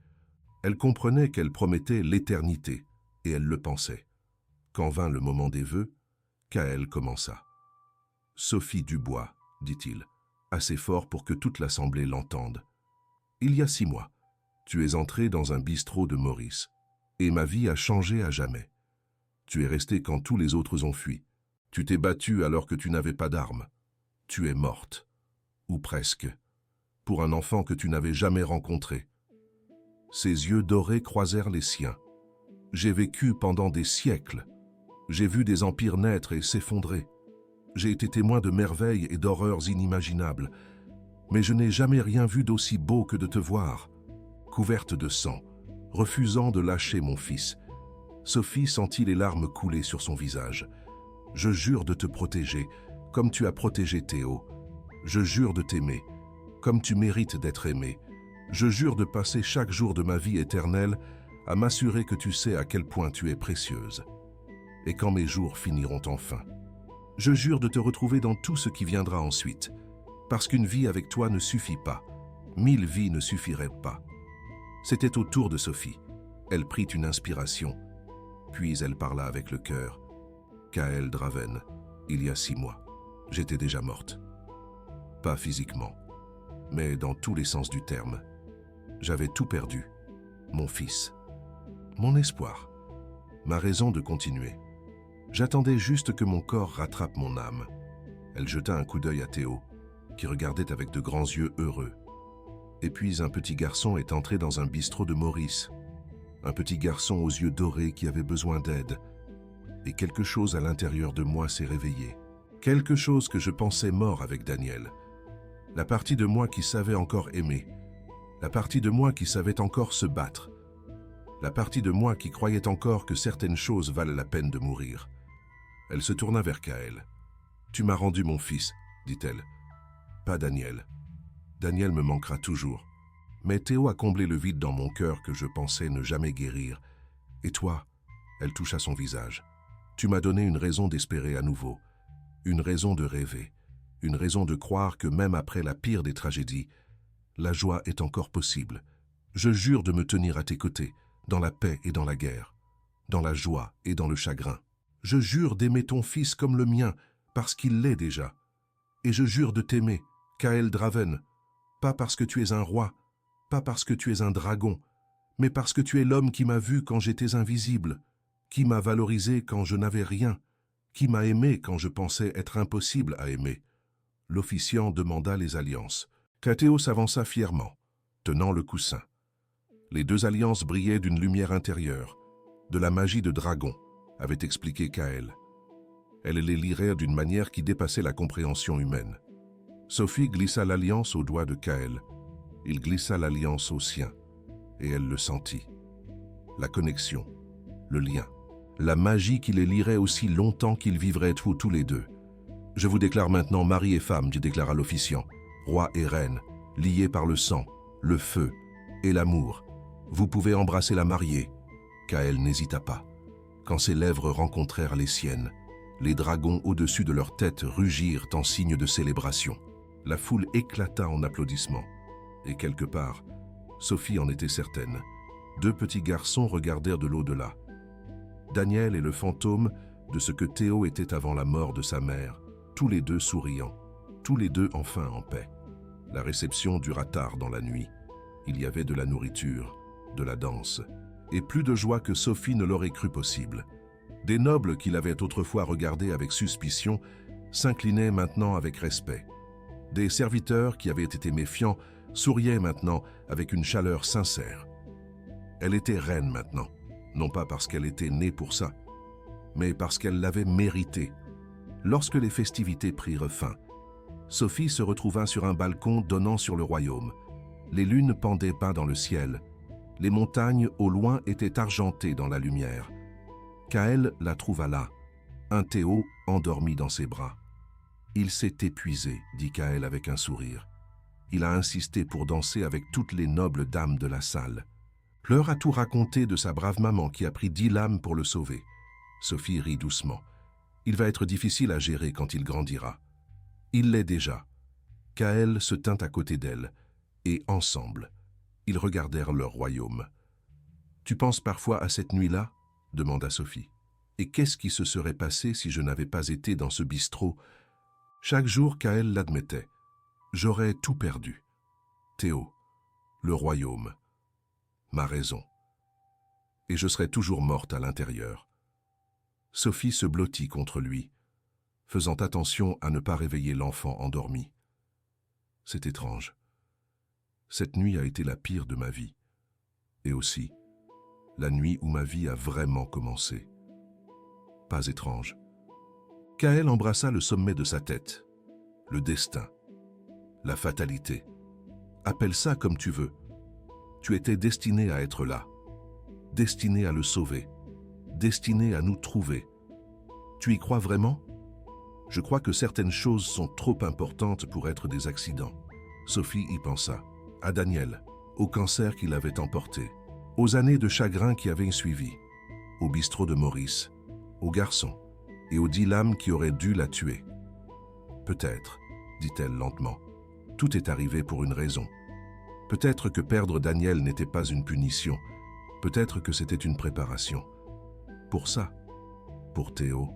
Elle comprenait qu'elle promettait l'éternité, et elle le pensait. Quand vint le moment des vœux, Kaël commença. « Sophie Dubois, dit-il, assez fort pour que toute l'assemblée l'entende. Il y a 6 mois, tu es entrée dans un bistrot de Maurice, et ma vie a changé à jamais. Tu es restée quand tous les autres ont fui. Tu t'es battue alors que tu n'avais pas d'armes. Tu es morte, ou presque, pour un enfant que tu n'avais jamais rencontré. » Ses yeux dorés croisèrent les siens. « J'ai vécu pendant des siècles. J'ai vu des empires naître et s'effondrer. J'ai été témoin de merveilles et d'horreurs inimaginables. Mais je n'ai jamais rien vu d'aussi beau que de te voir, couverte de sang, refusant de lâcher mon fils. » Sophie sentit les larmes couler sur son visage. « Je jure de te protéger, comme tu as protégé Théo. Je jure de t'aimer, comme tu mérites d'être aimé. Je jure de passer chaque jour de ma vie éternelle à m'assurer que tu sais à quel point tu es précieuse. Et quand mes jours finiront enfin, je jure de te retrouver dans tout ce qui viendra ensuite, parce qu'une vie avec toi ne suffit pas. 1000 vies ne suffiraient pas. » C'était au tour de Sophie. Elle prit une inspiration, puis elle parla avec le cœur. « Kaël Draven, il y a 6 mois, j'étais déjà morte. Pas physiquement, mais dans tous les sens du terme. J'avais tout perdu. Mon fils, mon espoir, ma raison de continuer. J'attendais juste que mon corps rattrape mon âme. » Elle jeta un coup d'œil à Théo, qui regardait avec de grands yeux heureux. Et puis un petit garçon est entré dans un bistrot de Maurice. Un petit garçon aux yeux dorés qui avait besoin d'aide. Et quelque chose à l'intérieur de moi s'est réveillé. Quelque chose que je pensais mort avec Daniel. La partie de moi qui savait encore aimer. La partie de moi qui savait encore se battre. La partie de moi qui croyait encore que certaines choses valent la peine de mourir. Elle se tourna vers Kaël. « Tu m'as rendu mon fils, dit-elle. Pas Daniel. Daniel me manquera toujours. Mais Théo a comblé le vide dans mon cœur que je pensais ne jamais guérir. Et toi, elle toucha son visage. Tu m'as donné une raison d'espérer à nouveau, une raison de rêver, une raison de croire que même après la pire des tragédies, la joie est encore possible. Je jure de me tenir à tes côtés, dans la paix et dans la guerre, dans la joie et dans le chagrin. Je jure d'aimer ton fils comme le mien, parce qu'il l'est déjà. Et je jure de t'aimer, Kaël Draven, pas parce que tu es un roi, pas parce que tu es un dragon, mais parce que tu es l'homme qui m'a vu quand j'étais invisible, qui m'a valorisé quand je n'avais rien, qui m'a aimé quand je pensais être impossible à aimer. » L'officiant demanda les alliances. Théo s'avança fièrement, tenant le coussin. Les 2 alliances brillaient d'une lumière intérieure, de la magie de dragon, avait expliqué Kaël. Elle les lirait d'une manière qui dépassait la compréhension humaine. Sophie glissa l'alliance au doigt de Kaël. Il glissa l'alliance au sien, et elle le sentit. La connexion, le lien, la magie qui les lierait aussi longtemps qu'ils vivraient tous les deux. « Je vous déclare maintenant mari et femme », déclara l'officiant, « roi et reine, liés par le sang, le feu et l'amour. Vous pouvez embrasser la mariée. » Kaël n'hésita pas. Quand ses lèvres rencontrèrent les siennes, les dragons au-dessus de leur tête rugirent en signe de célébration. La foule éclata en applaudissements. Et quelque part, Sophie en était certaine. 2 petits garçons regardèrent de l'au-delà. Daniel et le fantôme de ce que Théo était avant la mort de sa mère, tous les 2 souriants, tous les 2 enfin en paix. La réception dura tard dans la nuit. Il y avait de la nourriture, de la danse, et plus de joie que Sophie ne l'aurait cru possible. Des nobles qui l'avaient autrefois regardé avec suspicion s'inclinaient maintenant avec respect. Des serviteurs qui avaient été méfiants souriaient maintenant avec une chaleur sincère. Elle était reine maintenant, non pas parce qu'elle était née pour ça, mais parce qu'elle l'avait mérité. Lorsque les festivités prirent fin, Sophie se retrouva sur un balcon donnant sur le royaume. Les lunes pendaient bas dans le ciel. Les montagnes au loin étaient argentées dans la lumière. Kaël la trouva là, un Théo endormi dans ses bras. « Il s'est épuisé », dit Kaël avec un sourire. Il a insisté pour danser avec toutes les nobles dames de la salle. Leur a tout raconté de sa brave maman qui a pris 10 lames pour le sauver. Sophie rit doucement. Il va être difficile à gérer quand il grandira. Il l'est déjà. Kaël se tint à côté d'elle, et ensemble, ils regardèrent leur royaume. « Tu penses parfois à cette nuit-là » demanda Sophie. Et qu'est-ce qui se serait passé si je n'avais pas été dans ce bistrot? Chaque jour, Kaël l'admettait. J'aurais tout perdu. Théo, le royaume, ma raison. Et je serais toujours morte à l'intérieur. Sophie se blottit contre lui, faisant attention à ne pas réveiller l'enfant endormi. C'est étrange. Cette nuit a été la pire de ma vie. Et aussi, la nuit où ma vie a vraiment commencé. Pas étrange. Kaël embrassa le sommet de sa tête. Le destin. La fatalité. Appelle ça comme tu veux. Tu étais destiné à être là. Destiné à le sauver. Destiné à nous trouver. Tu y crois vraiment? Je crois que certaines choses sont trop importantes pour être des accidents. Sophie y pensa. À Daniel, au cancer qui l'avait emporté, aux années de chagrin qui avaient suivi, au bistrot de Maurice, au garçon et aux 10 lames qui auraient dû la tuer. Peut-être, dit-elle lentement, tout est arrivé pour une raison. Peut-être que perdre Daniel n'était pas une punition, peut-être que c'était une préparation. Pour ça, pour Théo,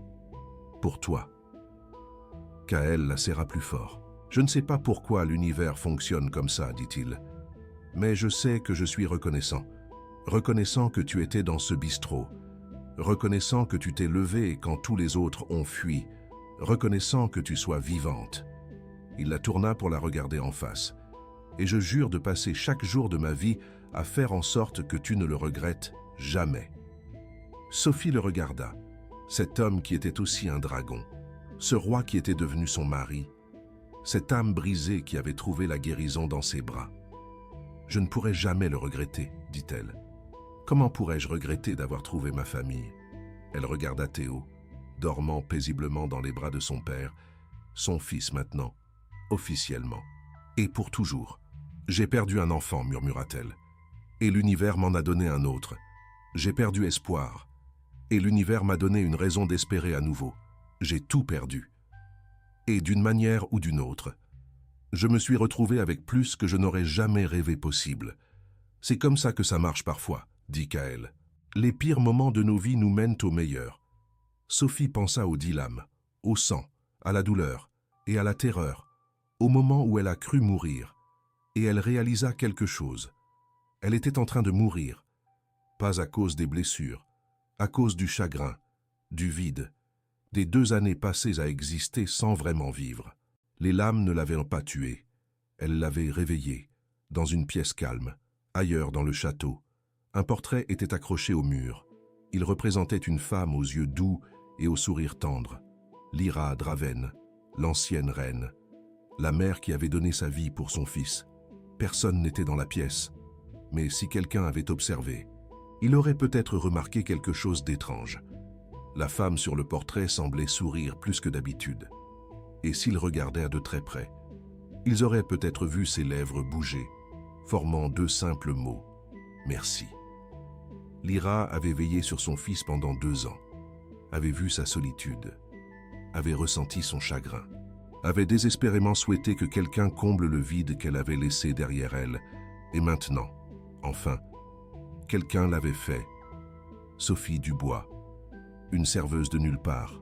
pour toi. Kaël la serra plus fort. Je ne sais pas pourquoi l'univers fonctionne comme ça, dit-il. Mais je sais que je suis reconnaissant. Reconnaissant que tu étais dans ce bistrot. Reconnaissant que tu t'es levée quand tous les autres ont fui. Reconnaissant que tu sois vivante. Il la tourna pour la regarder en face. Et je jure de passer chaque jour de ma vie à faire en sorte que tu ne le regrettes jamais. Sophie le regarda. Cet homme qui était aussi un dragon. Ce roi qui était devenu son mari. Cette âme brisée qui avait trouvé la guérison dans ses bras. Je ne pourrai jamais le regretter, dit-elle. Comment pourrais-je regretter d'avoir trouvé ma famille? Elle regarda Théo, dormant paisiblement dans les bras de son père, son fils maintenant, officiellement. Et pour toujours. J'ai perdu un enfant, murmura-t-elle. Et l'univers m'en a donné un autre. J'ai perdu espoir. Et l'univers m'a donné une raison d'espérer à nouveau. J'ai tout perdu. Et d'une manière ou d'une autre, je me suis retrouvé avec plus que je n'aurais jamais rêvé possible. C'est comme ça que ça marche parfois, dit Kaël. Les pires moments de nos vies nous mènent au meilleur. Sophie pensa aux 10 lames, au sang, à la douleur et à la terreur, au moment où elle a cru mourir. Et elle réalisa quelque chose. Elle était en train de mourir, pas à cause des blessures, à cause du chagrin, du vide, des 2 années passées à exister sans vraiment vivre. Les lames ne l'avaient pas tuée. Elles l'avaient réveillée, dans une pièce calme, ailleurs dans le château. Un portrait était accroché au mur. Il représentait une femme aux yeux doux et au sourire tendre. Lyra Draven, l'ancienne reine. La mère qui avait donné sa vie pour son fils. Personne n'était dans la pièce. Mais si quelqu'un avait observé, il aurait peut-être remarqué quelque chose d'étrange. La femme sur le portrait semblait sourire plus que d'habitude. Et s'ils regardaient de très près, ils auraient peut-être vu ses lèvres bouger, formant 2 simples mots. Merci. Lyra avait veillé sur son fils pendant 2 ans, avait vu sa solitude, avait ressenti son chagrin, avait désespérément souhaité que quelqu'un comble le vide qu'elle avait laissé derrière elle. Et maintenant, enfin, quelqu'un l'avait fait. Sophie Dubois. Une serveuse de nulle part,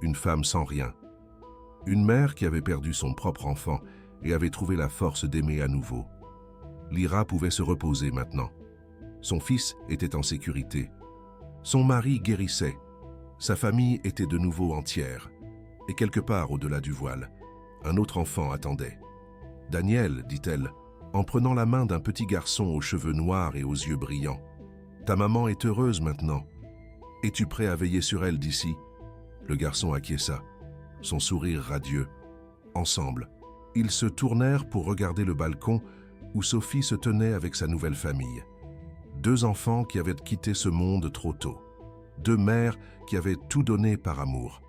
une femme sans rien, une mère qui avait perdu son propre enfant et avait trouvé la force d'aimer à nouveau. Lyra pouvait se reposer maintenant. Son fils était en sécurité. Son mari guérissait. Sa famille était de nouveau entière. Et quelque part au-delà du voile, un autre enfant attendait. « Daniel, dit-elle, en prenant la main d'un petit garçon aux cheveux noirs et aux yeux brillants. Ta maman est heureuse maintenant. Es-tu prêt à veiller sur elle d'ici ?» Le garçon acquiesça, son sourire radieux. Ensemble, ils se tournèrent pour regarder le balcon où Sophie se tenait avec sa nouvelle famille. 2 enfants qui avaient quitté ce monde trop tôt. 2 mères qui avaient tout donné par amour.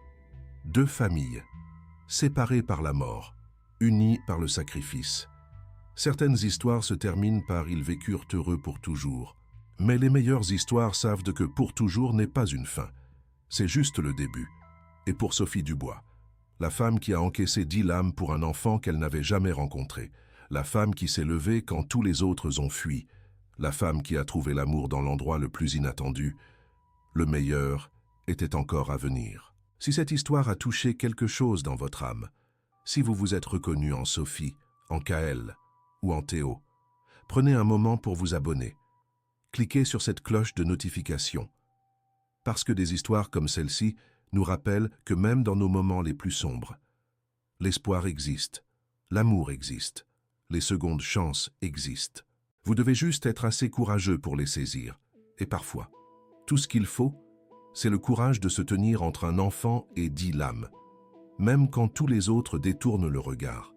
2 familles, séparées par la mort, unies par le sacrifice. Certaines histoires se terminent par « ils vécurent heureux pour toujours ». Mais les meilleures histoires savent que pour toujours n'est pas une fin. C'est juste le début. Et pour Sophie Dubois, la femme qui a encaissé 10 lames pour un enfant qu'elle n'avait jamais rencontré, la femme qui s'est levée quand tous les autres ont fui, la femme qui a trouvé l'amour dans l'endroit le plus inattendu, le meilleur était encore à venir. Si cette histoire a touché quelque chose dans votre âme, si vous vous êtes reconnu en Sophie, en Kaël ou en Théo, prenez un moment pour vous abonner. Cliquez sur cette cloche de notification. Parce que des histoires comme celle-ci nous rappellent que même dans nos moments les plus sombres, l'espoir existe, l'amour existe, les secondes chances existent. Vous devez juste être assez courageux pour les saisir. Et parfois, tout ce qu'il faut, c'est le courage de se tenir entre un enfant et 10 lames, même quand tous les autres détournent le regard.